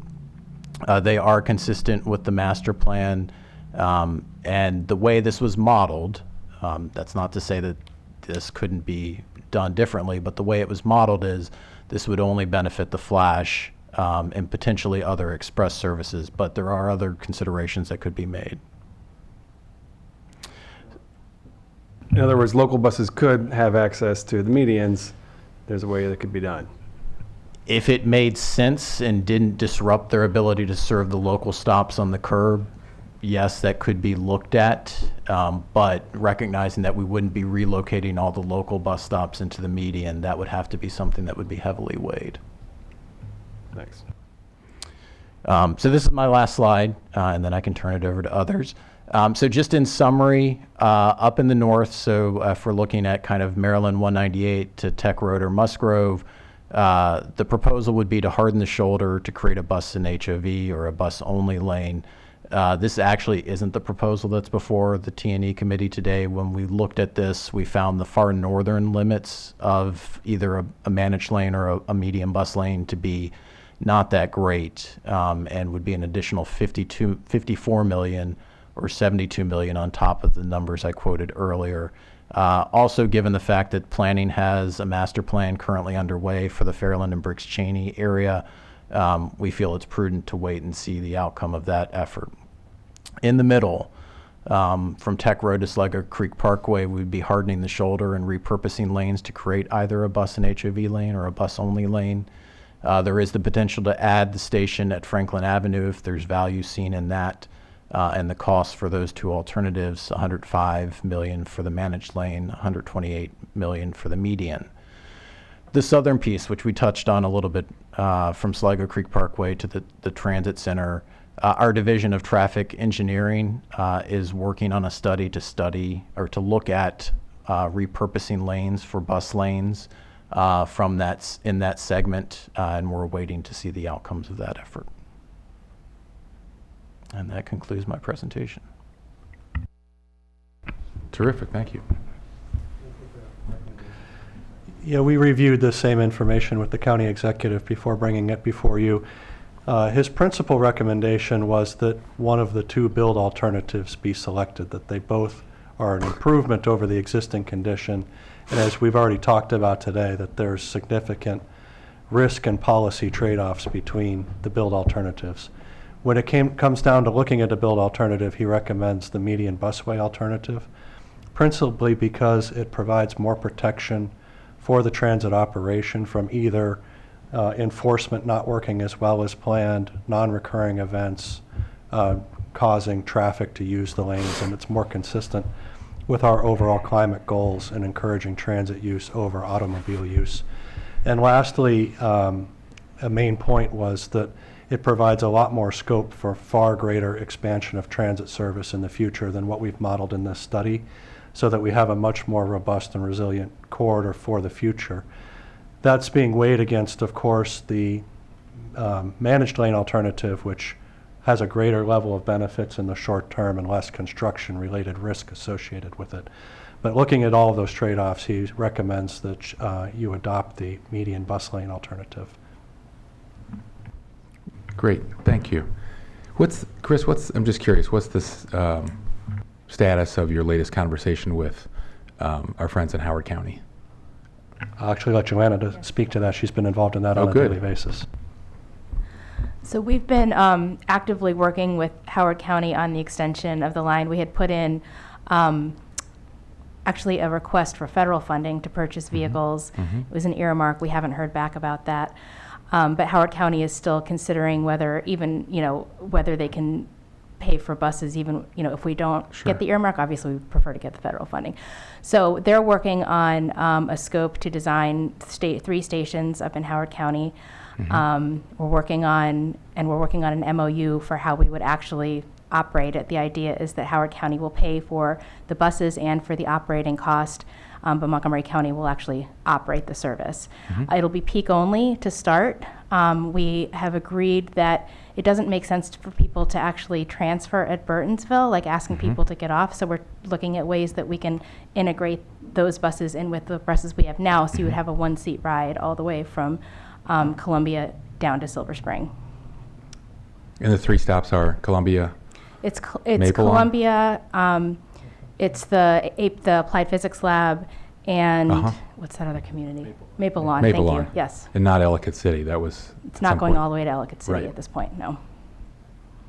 They are consistent with the master plan, and the way this was modeled, that's not to say that this couldn't be done differently, but the way it was modeled is this would only benefit the Flash and potentially other express services, but there are other considerations that could be made. In other words, local buses could have access to the medians. There's a way that could be done. If it made sense and didn't disrupt their ability to serve the local stops on the curb, yes, that could be looked at, but recognizing that we wouldn't be relocating all the local bus stops into the median, that would have to be something that would be heavily weighed. Thanks. So this is my last slide, and then I can turn it over to others. So just in summary, up in the north, so if we're looking at kind of Maryland 198 to Tech Road or Musgrove, the proposal would be to harden the shoulder to create a bus and HOV or a bus-only lane. This actually isn't the proposal that's before the T&E committee today. When we looked at this, we found the far northern limits of either a managed lane or a medium bus lane to be not that great, and would be an additional 54 million or 72 million on top of the numbers I quoted earlier. Also, given the fact that planning has a master plan currently underway for the Fairland and Briggs Cheney area, we feel it's prudent to wait and see the outcome of that effort. In the middle, from Tech Road to Sligo Creek Parkway, we'd be hardening the shoulder and repurposing lanes to create either a bus and HOV lane or a bus-only lane. There is the potential to add the station at Franklin Avenue if there's value seen in that. And the cost for those two alternatives, 105 million for the managed lane, 128 million for the median. The southern piece, which we touched on a little bit, from Sligo Creek Parkway to the transit center, our division of traffic engineering is working on a study to look at repurposing lanes for bus lanes from in that segment, and we're waiting to see the outcomes of that effort. And that concludes my presentation. Terrific, thank you. Yeah, we reviewed the same information with the county executive before bringing it before you. His principal recommendation was that one of the two build alternatives be selected, that they both are an improvement over the existing condition. And as we've already talked about today, that there's significant risk and policy trade-offs between the build alternatives. When it comes down to looking at a build alternative, he recommends the median busway alternative, principally because it provides more protection for the transit operation from either enforcement not working as well as planned, non-recurring events causing traffic to use the lanes, and it's more consistent with our overall climate goals and encouraging transit use over automobile use. And lastly, a main point was that it provides a lot more scope for far greater expansion of transit service in the future than what we've modeled in this study, so that we have a much more robust and resilient corridor for the future. That's being weighed against, of course, the managed lane alternative, which has a greater level of benefits in the short term and less construction-related risk associated with it. But looking at all of those trade-offs, he recommends that you adopt the median bus lane alternative. Great, thank you. Chris, I'm just curious, what's this status of your latest conversation with our friends in Howard County? I'll actually let Joanna to speak to that. She's been involved in that on a daily basis. So we've been actively working with Howard County on the extension of the line. We had put in actually a request for federal funding to purchase vehicles. Mm-hmm. It was an earmark. We haven't heard back about that. But Howard County is still considering whether they can pay for buses even, if we don't Sure. get the earmark. Obviously, we prefer to get the federal funding. So they're working on a scope to design 3 stations up in Howard County. Mm-hmm. We're working on an MOU for how we would actually operate it. The idea is that Howard County will pay for the buses and for the operating cost, but Montgomery County will actually operate the service. Mm-hmm. It'll be peak only to start. We have agreed that it doesn't make sense for people to actually transfer at Burtonsville, like asking Mm-hmm. people to get off. So we're looking at ways that we can integrate those buses in with the buses we have now, so you would have a 1-seat ride all the way from Columbia down to Silver Spring. And the 3 stops are Columbia, It's Maple Lawn? Columbia, it's the Applied Physics Lab, and Uh-huh. what's that other community? Maple Lawn, Maple thank Lawn. you. Yes. And not Ellicott City, that was. It's not going all the way to Ellicott City Right. at this point, no.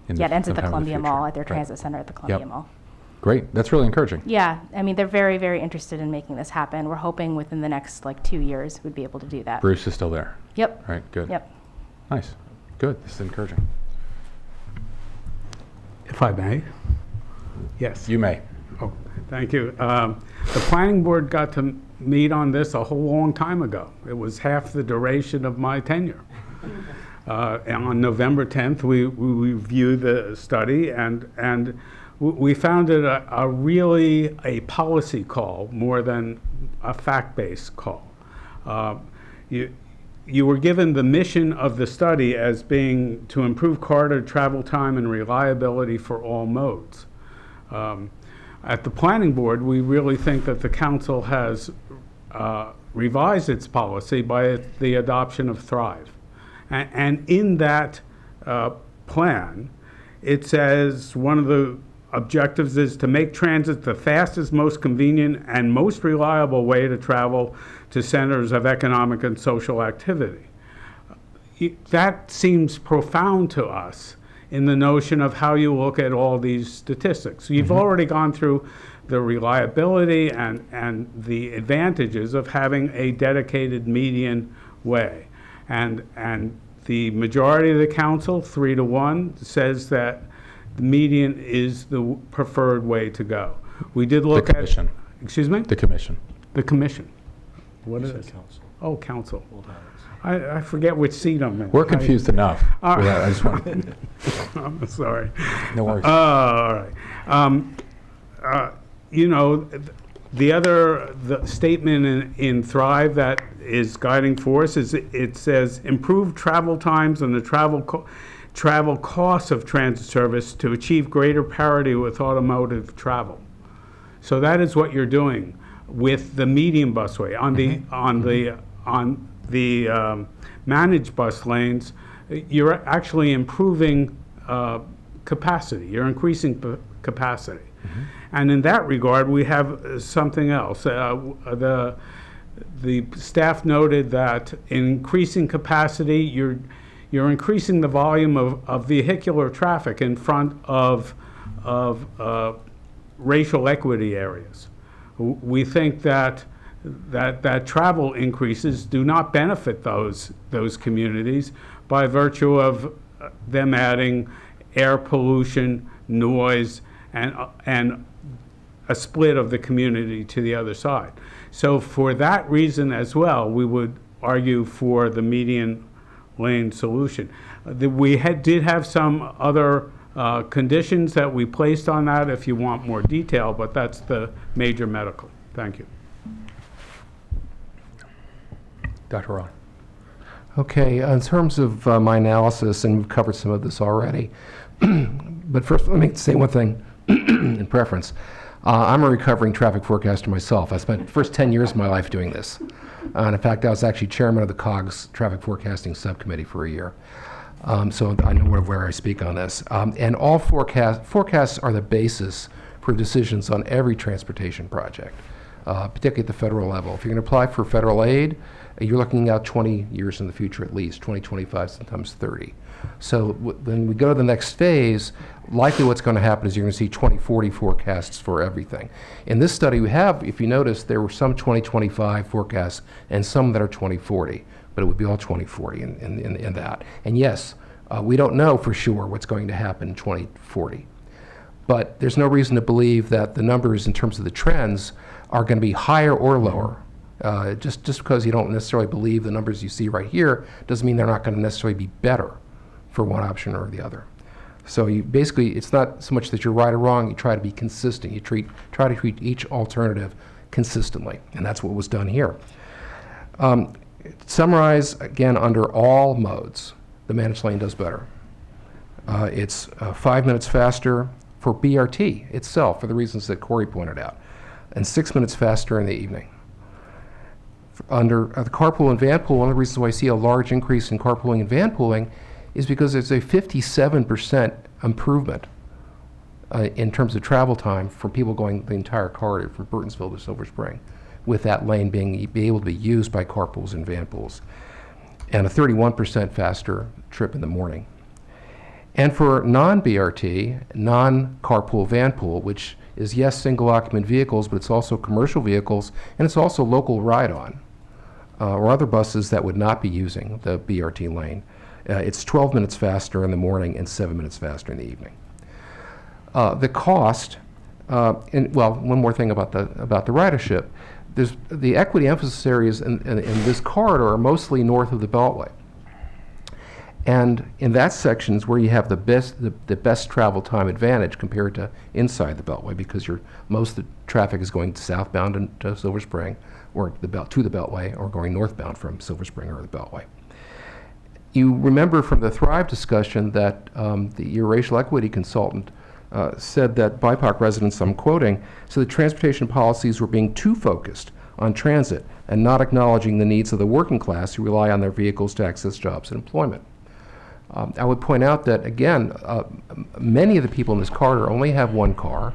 in Yeah, it ends at the sometime in Columbia future. Mall, at their Right. transit center at the Columbia Yep. Mall. Great, that's really encouraging. Yeah, I mean, they're very, very interested in making this happen. We're hoping within the next, 2 years, we'd be able to do that. Bruce is still there. Yep. All right, good. Yep. Nice. Good, this is encouraging. If I may? Yes. You may. Oh, thank you. The planning board got to meet on this a whole long time ago. It was half the duration of my tenure. And on November 10th, we reviewed the study, and we found it a really a policy call more than a fact-based call. You were given the mission of the study as being to improve corridor travel time and reliability for all modes. At the planning board, we really think that the council has revised its policy by the adoption of Thrive. And in that plan, it says one of the objectives is to make transit the fastest, most convenient, and most reliable way to travel to centers of economic and social activity. That seems profound to us in the notion of how you look at all these statistics. You've already gone through the reliability and the advantages of having a dedicated median way. And the majority of the council, 3-1, says that the median is the preferred way to go. We did look The commission. at... Excuse me? The commission. The commission. What is it? Council. Oh, council. I forget which seat I'm in. We're confused enough. All with right. that. I just want, I'm sorry. no worries. All right. The statement in Thrive that is guiding force is it says improve travel times and the travel costs of transit service to achieve greater parity with automotive travel. So that is what you're doing with the medium busway. On the managed bus lanes, you're actually improving capacity. You're increasing capacity. And in that regard, we have something else. The staff noted that in increasing capacity, you're increasing the volume of vehicular traffic in front of racial equity areas. We think that travel increases do not benefit those communities by virtue of them adding air pollution, noise, and a split of the community to the other side. So for that reason as well, we would argue for the median lane solution. We did have some other conditions that we placed on that if you want more detail, but that's the major medical. Thank you. Dr. Rowan. Okay, in terms of my analysis, and we've covered some of this already, but first let me say one thing in preference. I'm a recovering traffic forecaster myself. I spent the first 10 years of my life doing this. And in fact, I was actually chairman of the COG's traffic forecasting subcommittee for a year. So I know where I speak on this. And all forecasts are the basis for decisions on every transportation project, particularly at the federal level. If you're going to apply for federal aid, you're looking out 20 years in the future at least, 20, 25, sometimes 30. So when we go to the next phase, likely what's going to happen is you're going to see 2040 forecasts for everything. In this study we have, if you notice, there were some 2025 forecasts and some that are 2040, but it would be all 2040 in that. And yes, we don't know for sure what's going to happen in 2040. But there's no reason to believe that the numbers in terms of the trends are going to be higher or lower. Just because you don't necessarily believe the numbers you see right here doesn't mean they're not going to necessarily be better for one option or the other. So you basically, it's not so much that you're right or wrong, you try to be consistent. You try to treat each alternative consistently, and that's what was done here. Summarize, again, under all modes, the managed lane does better. It's 5 minutes faster for BRT itself, for the reasons that Corey pointed out, and 6 minutes faster in the evening. Under the carpool and vanpool, one of the reasons why I see a large increase in carpooling and vanpooling is because there's a 57% improvement in terms of travel time for people going the entire corridor from Burtonsville to Silver Spring, with that lane be able to be used by carpools and vanpools, and a 31% faster trip in the morning. And for non-BRT, non-carpool vanpool, which is, yes, single occupant vehicles, but it's also commercial vehicles, and it's also local ride-on, or other buses that would not be using the BRT lane. It's 12 minutes faster in the morning and 7 minutes faster in the evening. The cost, and well, one more thing about the ridership. There's the equity emphasis areas in this corridor are mostly north of the Beltway. And in that section is where you have the best travel time advantage compared to inside the Beltway, because most of the traffic is going southbound to Silver Spring, or to the Beltway, or going northbound from Silver Spring or the Beltway. You remember from the Thrive discussion that your racial equity consultant said that BIPOC residents, I'm quoting, said that transportation policies were being too focused on transit and not acknowledging the needs of the working class who rely on their vehicles to access jobs and employment. I would point out that, again, many of the people in this corridor only have one car,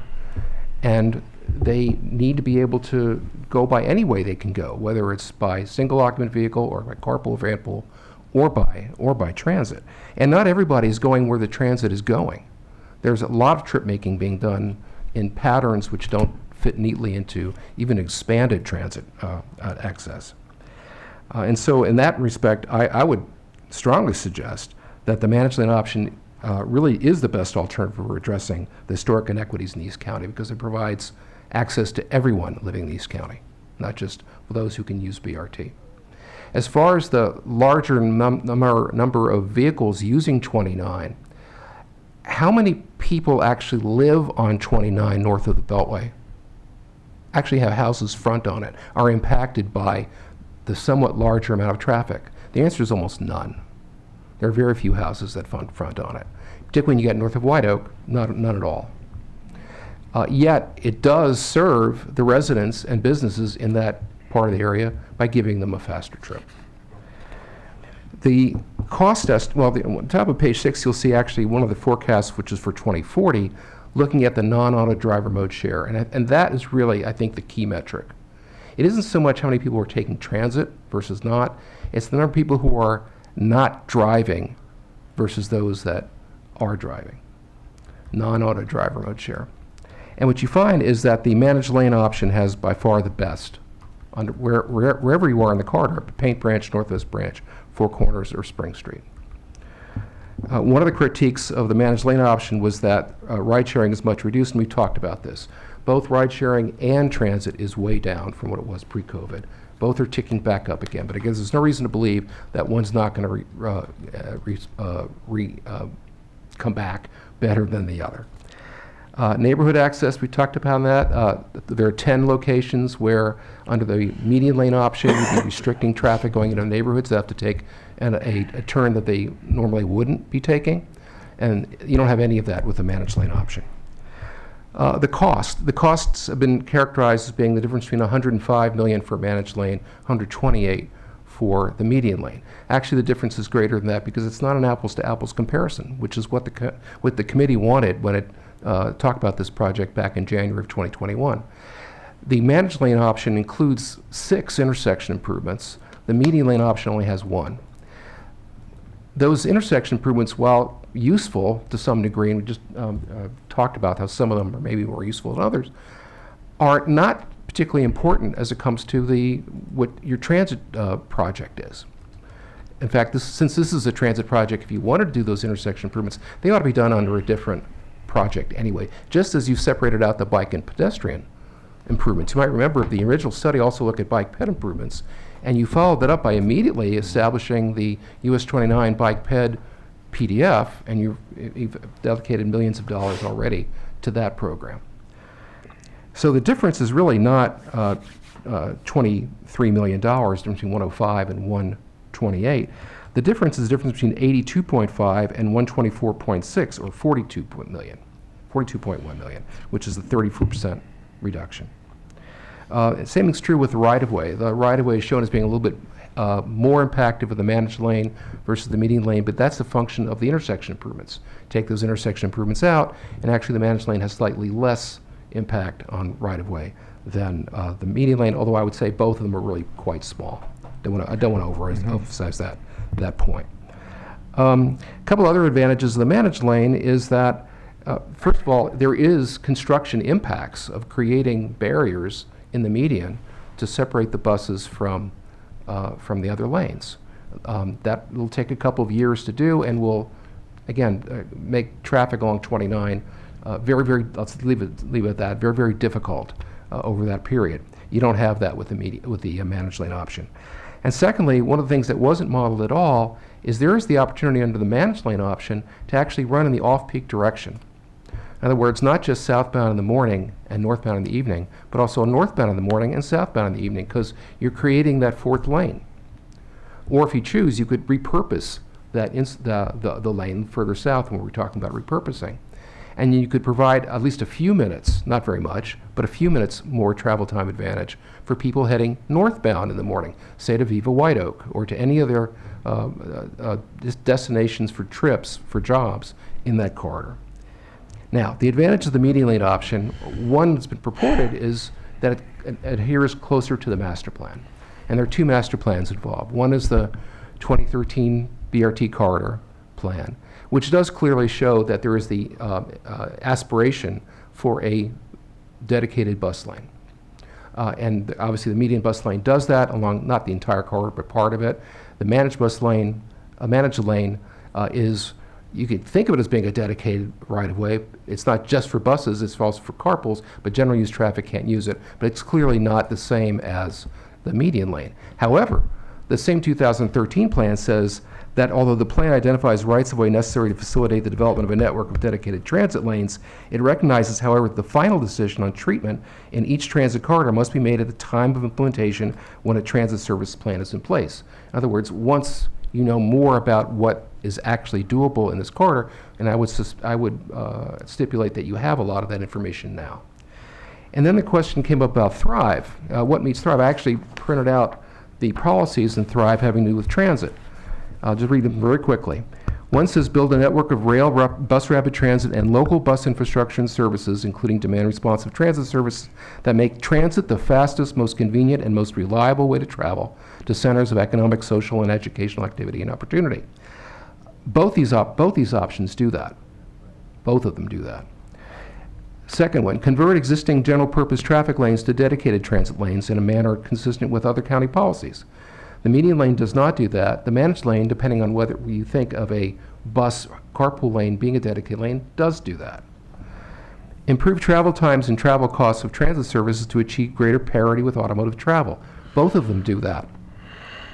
and they need to be able to go by any way they can go, whether it's by single occupant vehicle or by carpool, vanpool, or by transit. And not everybody is going where the transit is going. There's a lot of trip making being done in patterns which don't fit neatly into even expanded transit access. And so in that respect, I would strongly suggest that the managed lane option really is the best alternative for addressing the historic inequities in East County, because it provides access to everyone living in East County, not just for those who can use BRT. As far as the larger number of vehicles using 29, how many people actually live on 29 north of the Beltway, actually have houses front on it, are impacted by the somewhat larger amount of traffic? The answer is almost none. There are very few houses that front on it. Particularly when you get north of White Oak, none at all. Yet it does serve the residents and businesses in that part of the area by giving them a faster trip. The cost estimate, well, on top of page 6, you'll see actually one of the forecasts, which is for 2040, looking at the non-auto driver mode share. And that is really, I think, the key metric. It isn't so much how many people are taking transit versus not. It's the number of people who are not driving versus those that are driving. Non-auto driver mode share. And what you find is that the managed lane option has by far the best wherever you are in the corridor, Paint Branch, Northwest Branch, Four Corners, or Spring Street. One of the critiques of the managed lane option was that ride sharing is much reduced, and we talked about this. Both ride sharing and transit is way down from what it was pre-COVID. Both are ticking back up again, but I guess there's no reason to believe that one's not going to come back better than the other. Neighborhood access, we talked about that. There are 10 locations where, under the median lane option, you'd be restricting traffic going into neighborhoods that have to take a turn that they normally wouldn't be taking. And you don't have any of that with the managed lane option. The costs have been characterized as being the difference between $105 million for managed lane, $128 for the median lane. Actually, the difference is greater than that because it's not an apples-to-apples comparison, which is what the committee wanted when it talked about this project back in January of 2021. The managed lane option includes 6 intersection improvements. The median lane option only has 1. Those intersection improvements, while useful to some degree, and we just talked about how some of them are maybe more useful than others, are not particularly important as it comes to what your transit project is. In fact, since this is a transit project, if you wanted to do those intersection improvements, they ought to be done under a different project anyway, just as you separated out the bike and pedestrian improvements. You might remember the original study also looked at bike ped improvements, and you followed that up by immediately establishing the US 29 bike ped PDF, and you've dedicated millions of dollars already to that program. So the difference is really not $23 million between 105 and 128. The difference is the difference between 82.5 and 124.6, or 42.1 million, which is a 34% reduction. Same is true with the right-of-way. The right-of-way is shown as being a little bit more impacted with the managed lane versus the median lane, but that's a function of the intersection improvements. Take those intersection improvements out, and actually the managed lane has slightly less impact on right-of-way than the median lane, although I would say both of them are really quite small. I don't want to overemphasize that point. A couple other advantages of the managed lane is that, first of all, there is construction impacts of creating barriers in the median to separate the buses from the other lanes. That will take a couple of years to do and will, again, make traffic along 29 let's leave it at that, very, very difficult over that period. You don't have that with the managed lane option. And secondly, one of the things that wasn't modeled at all is there is the opportunity under the managed lane option to actually run in the off-peak direction. In other words, not just southbound in the morning and northbound in the evening, but also northbound in the morning and southbound in the evening, because you're creating that fourth lane. Or if you choose, you could repurpose the lane further south when we're talking about repurposing. And you could provide at least a few minutes, not very much, but a few minutes more travel time advantage for people heading northbound in the morning, say to Viva White Oak or to any other destinations for trips, for jobs in that corridor. Now, the advantage of the median lane option, one that's been purported, is that it adheres closer to the master plan. And there are two master plans involved. One is the 2013 BRT corridor plan, which does clearly show that there is the aspiration for a dedicated bus lane. And obviously the median bus lane does that along, not the entire corridor, but part of it. The managed bus lane, managed lane is, you could think of it as being a dedicated right-of-way. It's not just for buses, it's also for carpools, but general use traffic can't use it. But it's clearly not the same as the median lane. However, the same 2013 plan says that although the plan identifies rights-of-way necessary to facilitate the development of a network of dedicated transit lanes, it recognizes, however, that the final decision on treatment in each transit corridor must be made at the time of implementation when a transit service plan is in place. In other words, once you know more about what is actually doable in this corridor, and I would stipulate that you have a lot of that information now. And then the question came up about Thrive. What meets Thrive? I actually printed out the policies in Thrive having to do with transit. I'll just read them very quickly. One says build a network of rail, bus rapid transit, and local bus infrastructure and services, including demand-responsive transit services that make transit the fastest, most convenient, and most reliable way to travel to centers of economic, social, and educational activity and opportunity. Both these options do that. Both of them do that. Second one, convert existing general-purpose traffic lanes to dedicated transit lanes in a manner consistent with other county policies. The median lane does not do that. The managed lane, depending on whether you think of a bus carpool lane being a dedicated lane, does do that. Improve travel times and travel costs of transit services to achieve greater parity with automotive travel. Both of them do that.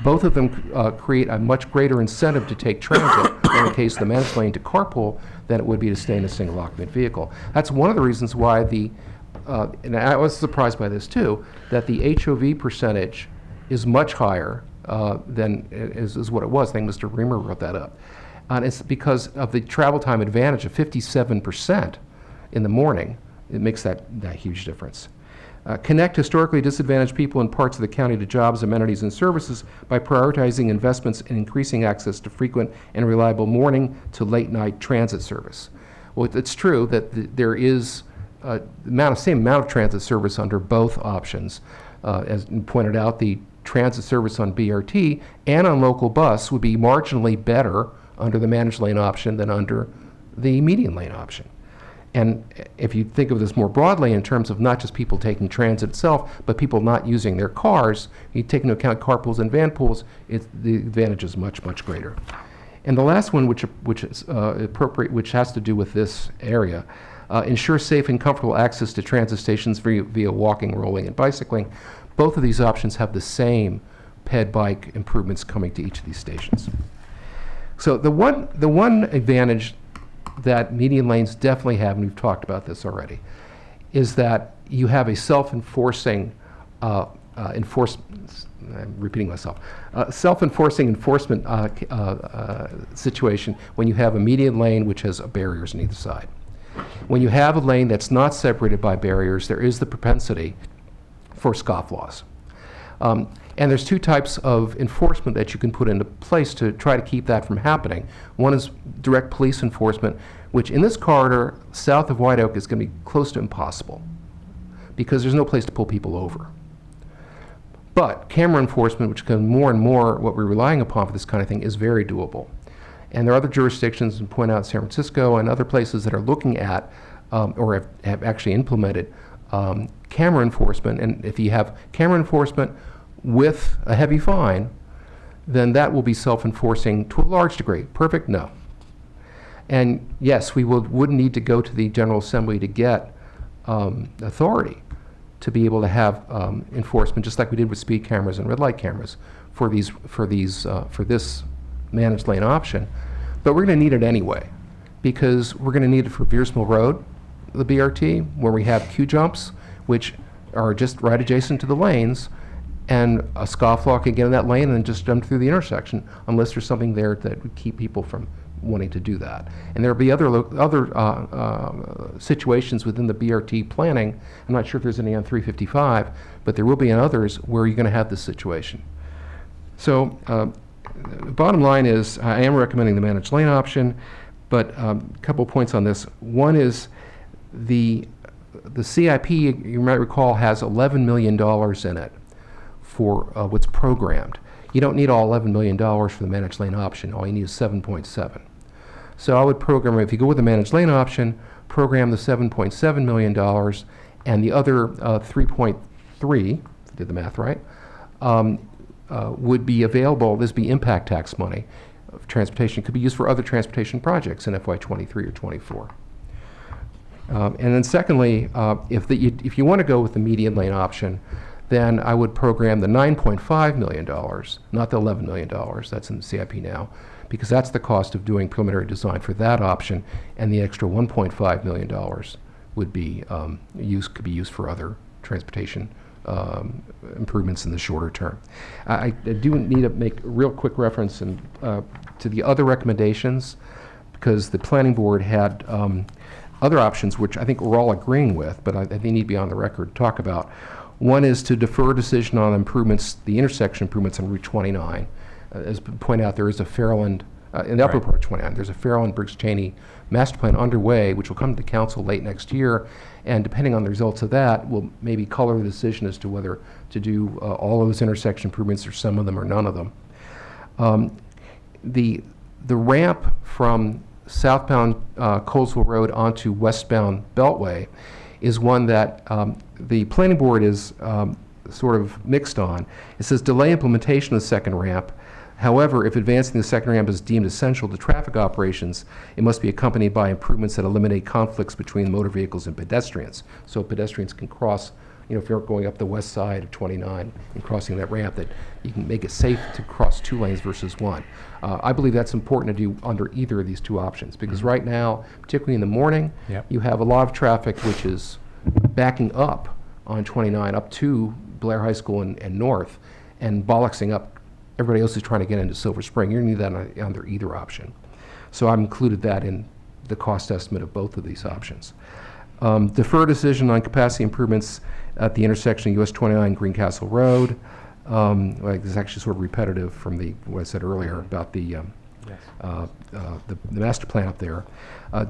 Both of them create a much greater incentive to take transit in the case of the managed lane to carpool than it would be to stay in a single occupant vehicle. That's one of the reasons why and I was surprised by this too, that the HOV percentage is much higher than is what it was. I think Mr. Reamer wrote that up. And it's because of the travel time advantage of 57% in the morning. It makes that huge difference. Connect historically disadvantaged people in parts of the county to jobs, amenities, and services by prioritizing investments in increasing access to frequent and reliable morning to late night transit service. Well, it's true that there is same amount of transit service under both options. As pointed out, the transit service on BRT and on local bus would be marginally better under the managed lane option than under the median lane option. And if you think of this more broadly in terms of not just people taking transit itself, but people not using their cars, you take into account carpools and van pools, the advantage is much, much greater. And the last one, which is appropriate, which has to do with this area, ensure safe and comfortable access to transit stations via walking, rolling, and bicycling. Both of these options have the same ped bike improvements coming to each of these stations. So the one advantage that median lanes definitely have, and we've talked about this already, is that you have a self-enforcing enforcement. I'm repeating myself. Self-enforcing enforcement situation when you have a median lane which has barriers on either side. When you have a lane that's not separated by barriers, there is the propensity for scofflaws. And there's two types of enforcement that you can put into place to try to keep that from happening. One is direct police enforcement, which in this corridor south of White Oak is going to be close to impossible because there's no place to pull people over. But camera enforcement, which becomes more and more what we're relying upon for this kind of thing, is very doable. And there are other jurisdictions, and point out San Francisco and other places that are looking at or have actually implemented camera enforcement. And if you have camera enforcement with a heavy fine, then that will be self-enforcing to a large degree. Perfect? No. And yes, we would need to go to the General Assembly to get authority to be able to have enforcement, just like we did with speed cameras and red light cameras for this managed lane option. But we're going to need it anyway, because we're going to need it for Beers Mill Road, the BRT, where we have queue jumps, which are just right adjacent to the lanes, and a scofflaw can get in that lane and just jump through the intersection, unless there's something there that would keep people from wanting to do that. And there'll be other situations within the BRT planning. I'm not sure if there's any on 355, but there will be in others where you're going to have this situation. So bottom line is, I am recommending the managed lane option, but a couple points on this. One is the CIP, you might recall, has $11 million in it for what's programmed. You don't need all $11 million for the managed lane option. All you need is 7.7. So I would program, if you go with the managed lane option, program the $7.7 million, and the other 3.3, if I did the math right, would be available. This would be impact tax money. Transportation could be used for other transportation projects in FY23 or 24. And then secondly, if you want to go with the median lane option, then I would program the $9.5 million, not the $11 million. That's in the CIP now, because that's the cost of doing preliminary design for that option, and the extra $1.5 million would be could be used for other transportation improvements in the shorter term. I do need to make a real quick reference to the other recommendations, because the planning board had other options which I think we're all agreeing with, but they need to be on the record to talk about. One is to defer decision on improvements, the intersection improvements on Route 29. As pointed out, there is a Fairland, in the upper part of 29, there's a Fairland Briggs Cheney master plan underway, which will come to council late next year, and depending on the results of that, will maybe color the decision as to whether to do all of those intersection improvements, or some of them, or none of them. The ramp from southbound Colesville Road onto westbound Beltway is one that the planning board is sort of mixed on. It says delay implementation of the second ramp. However, if advancing the second ramp is deemed essential to traffic operations, it must be accompanied by improvements that eliminate conflicts between motor vehicles and pedestrians. So pedestrians can cross, if you're going up the west side of 29 and crossing that ramp, that you can make it safe to cross 2 lanes versus 1. I believe that's important to do under either of these two options, because right now, particularly in the morning, you have a lot of traffic which is backing up on 29 up to Blair High School and north, and bollocksing up everybody else is trying to get into Silver Spring. You're going to need that under either option. So I've included that in the cost estimate of both of these options. Defer decision on capacity improvements at the intersection of US 29 Greencastle Road. This is actually sort of repetitive from what I said earlier about the master plan up there.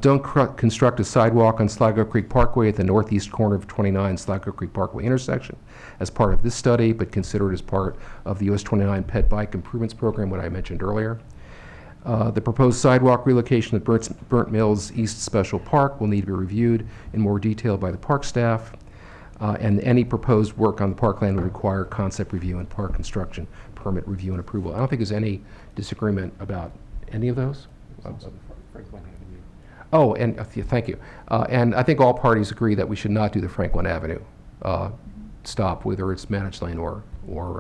Don't construct a sidewalk on Sligo Creek Parkway at the northeast corner of 29 Sligo Creek Parkway intersection as part of this study, but consider it as part of the US 29 Ped Bike Improvements Program, what I mentioned earlier. The proposed sidewalk relocation at Burnt Mills East Special Park will need to be reviewed in more detail by the park staff. And any proposed work on the parkland will require concept review and park construction permit review and approval. I don't think there's any disagreement about any of those. Oh, and thank you. And I think all parties agree that we should not do the Franklin Avenue stop, whether it's managed lane or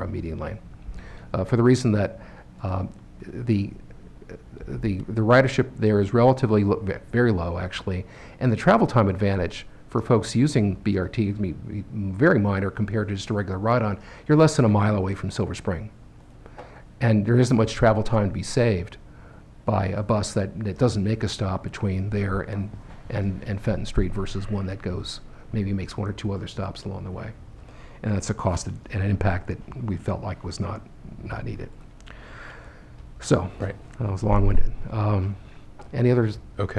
a median lane, for the reason that the ridership there is relatively very low, actually, and the travel time advantage for folks using BRT is very minor compared to just a regular ride-on. You're less than a mile away from Silver Spring, and there isn't much travel time to be saved by a bus that doesn't make a stop between there and Fenton Street versus one that maybe makes 1 or 2 other stops along the way. And that's a cost and an impact that we felt like was not needed. So, right, that was long-winded. Any other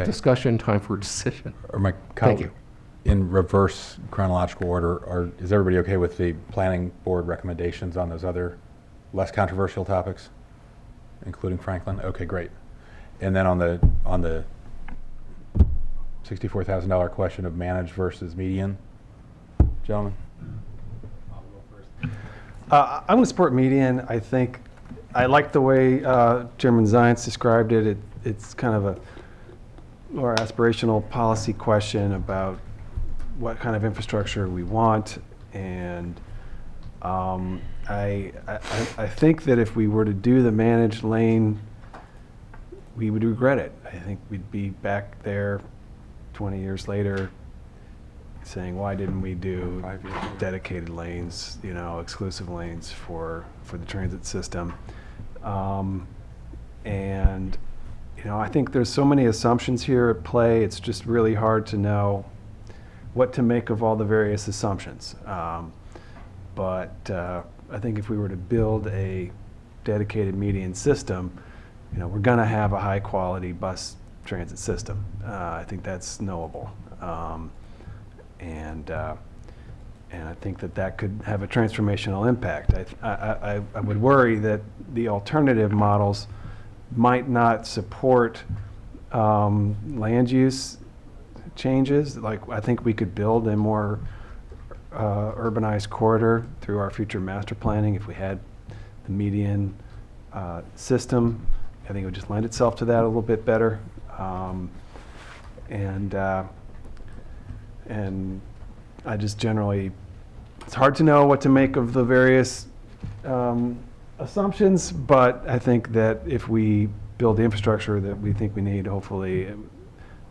discussion? Time for a decision. Or my Thank you. in reverse chronological order, is everybody okay with the planning board recommendations on those other less controversial topics, including Franklin? Okay, great. And then on the $64,000 question of managed versus median, gentlemen? I'm going to support median. I think, I like the way Chairman Zients described it. It's kind of a more aspirational policy question about what kind of infrastructure we want. And I think that if we were to do the managed lane, we would regret it. I think we'd be back there 20 years later saying, why didn't we do dedicated lanes, exclusive lanes for the transit system? And I think there's so many assumptions here at play. It's just really hard to know what to make of all the various assumptions. But I think if we were to build a dedicated median system, we're going to have a high quality bus transit system. I think that's knowable. And I think that could have a transformational impact. I would worry that the alternative models might not support land use changes. Like, I think we could build a more urbanized corridor through our future master planning if we had the median system. I think it would just lend itself to that a little bit better. And I just generally, it's hard to know what to make of the various assumptions, but I think that if we build the infrastructure that we think we need, hopefully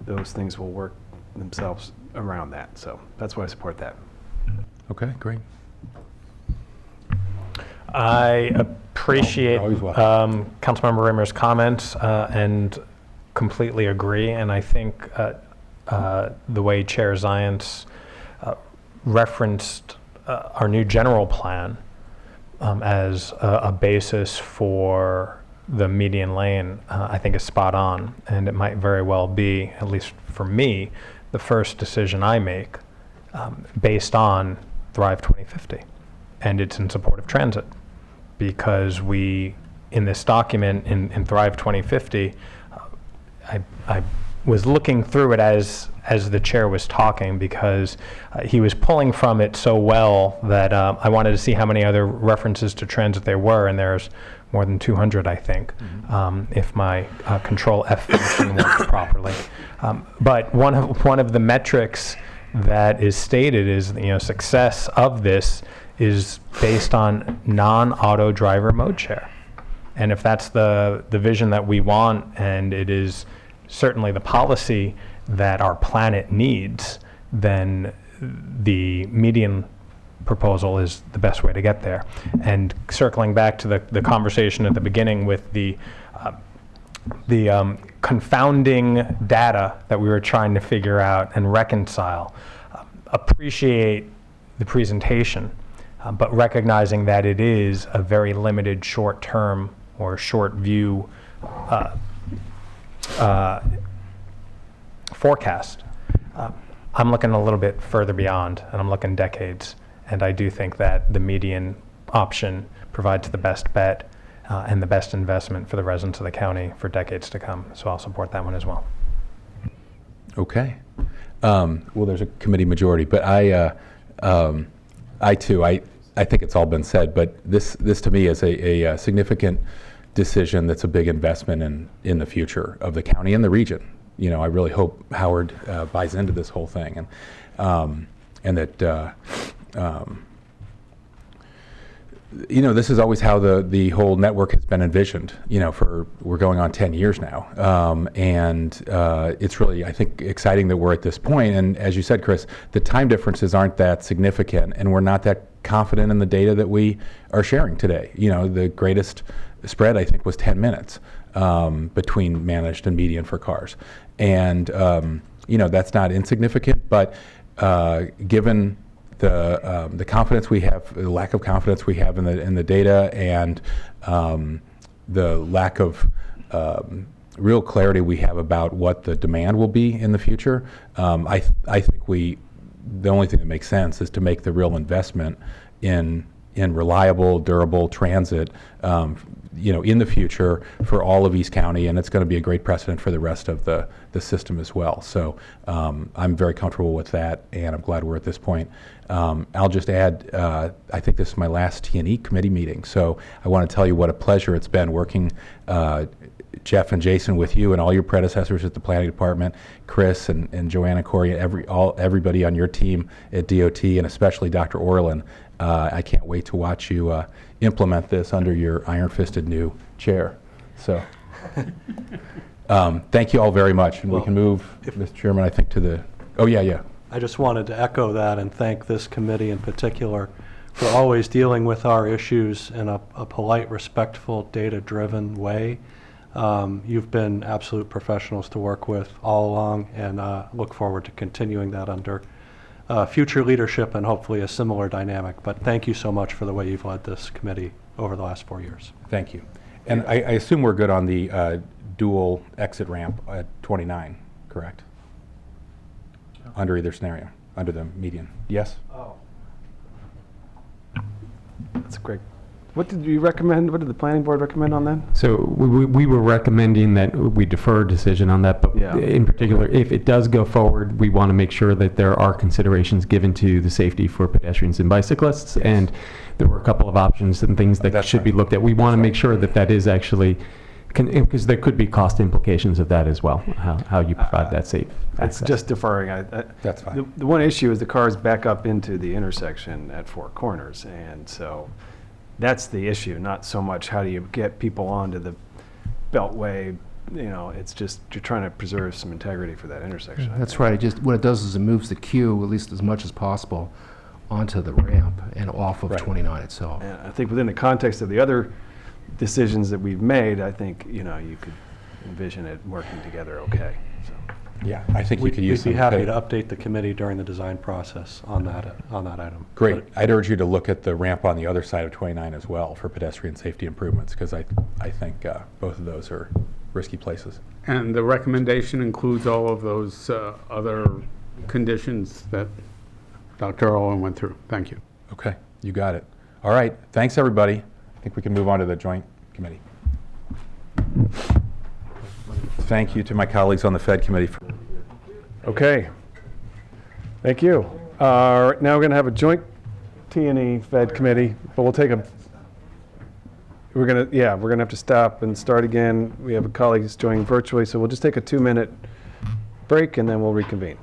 those things will work themselves around that. So that's why I support that. Okay, great. I appreciate Always welcome. Councilmember Rimmer's comments and completely agree. And I think the way Chair Zients referenced our new general plan as a basis for the median lane, I think is spot on. And it might very well be, at least for me, the first decision I make based on Thrive 2050. And it's in support of transit. Because we, in this document, in Thrive 2050, I was looking through it as the chair was talking, because he was pulling from it so well that I wanted to see how many other references to transit there were, and there's more than 200, I think, if my Control F function works properly. But one of the metrics that is stated is, success of this is based on non-auto driver mode share. And if that's the vision that we want, and it is certainly the policy that our planet needs, then the median proposal is the best way to get there. And circling back to the conversation at the beginning with the confounding data that we were trying to figure out and reconcile, appreciate the presentation, but recognizing that it is a very limited short-term or short view forecast. I'm looking a little bit further beyond, and I'm looking decades. And I do think that the median option provides the best bet and the best investment for the residents of the county for decades to come. So I'll support that one as well. Okay. Well, there's a committee majority, but I too, I think it's all been said, but this to me is a significant decision that's a big investment in the future of the county and the region. I really hope Howard buys into this whole thing, and that this is always how the whole network has been envisioned. We're going on 10 years now, and it's really, I think, exciting that we're at this point. And as you said, Chris, the time differences aren't that significant, and we're not that confident in the data that we are sharing today. The greatest spread, I think, was 10 minutes between managed and median for cars, and that's not insignificant. But given the confidence we have, the lack of confidence we have in the data, and the lack of real clarity we have about what the demand will be in the future, I think we the only thing that makes sense is to make the real investment in reliable, durable transit, in the future for all of East County, and it's going to be a great precedent for the rest of the system as well. So I'm very comfortable with that, and I'm glad we're at this point. I'll just add, I think this is my last T&E committee meeting, so I want to tell you what a pleasure it's been working, Jeff and Jason, with you and all your predecessors at the planning department, Chris and Joanna, Corey, everybody on your team at DOT, and especially Dr. Orlin. I can't wait to watch you implement this under your iron-fisted new chair. So, thank you all very much, and we can move, Mr. Chairman, I think to the. Oh yeah. I just wanted to echo that and thank this committee in particular for always dealing with our issues in a polite, respectful, data-driven way. You've been absolute professionals to work with all along, and look forward to continuing that under future leadership and hopefully a similar dynamic. But thank you so much for the way you've led this committee over the last 4 years. Thank you. And I assume we're good on the dual exit ramp at 29, correct? Under either scenario, under the median. Yes? Oh. That's great. What did you recommend? What did the planning board recommend on that? So we were recommending that we defer a decision on that, but Yeah. in particular, if it does go forward, we want to make sure that there are considerations given to the safety for pedestrians and bicyclists, and there were a couple of options and things that That's should be fine. looked at. We want to make sure that that is actually, because there could be cost implications of that as well, how you provide that safe It's access. just deferring. That's fine. The one issue is the cars back up into the intersection at Four Corners, and so that's the issue, not so much how do you get people onto the beltway. It's just you're trying to preserve some integrity for that intersection. I That's think. right. What it does is it moves the queue, at least as much as possible, onto the ramp and off of Right. 29 itself. And I think within the context of the other decisions that we've made, I think, you could envision it working together okay. So. Yeah, I think you could use We'd be some happy to update the committee during the design process on that item. Great. I'd urge you to look at the ramp on the other side of 29 as well for pedestrian safety improvements, because I think both of those are risky places. And the recommendation includes all of those other conditions that Dr. Owen went through. Thank you. Okay, you got it. All right, thanks, everybody. I think we can move on to the joint committee. Thank you to my colleagues on the Fed committee. Okay. Thank you. Now we're going to have a joint T&E Fed committee, but we're going to have to stop and start again. We have a colleague who's joining virtually, so we'll just take a 2-minute break and then we'll reconvene.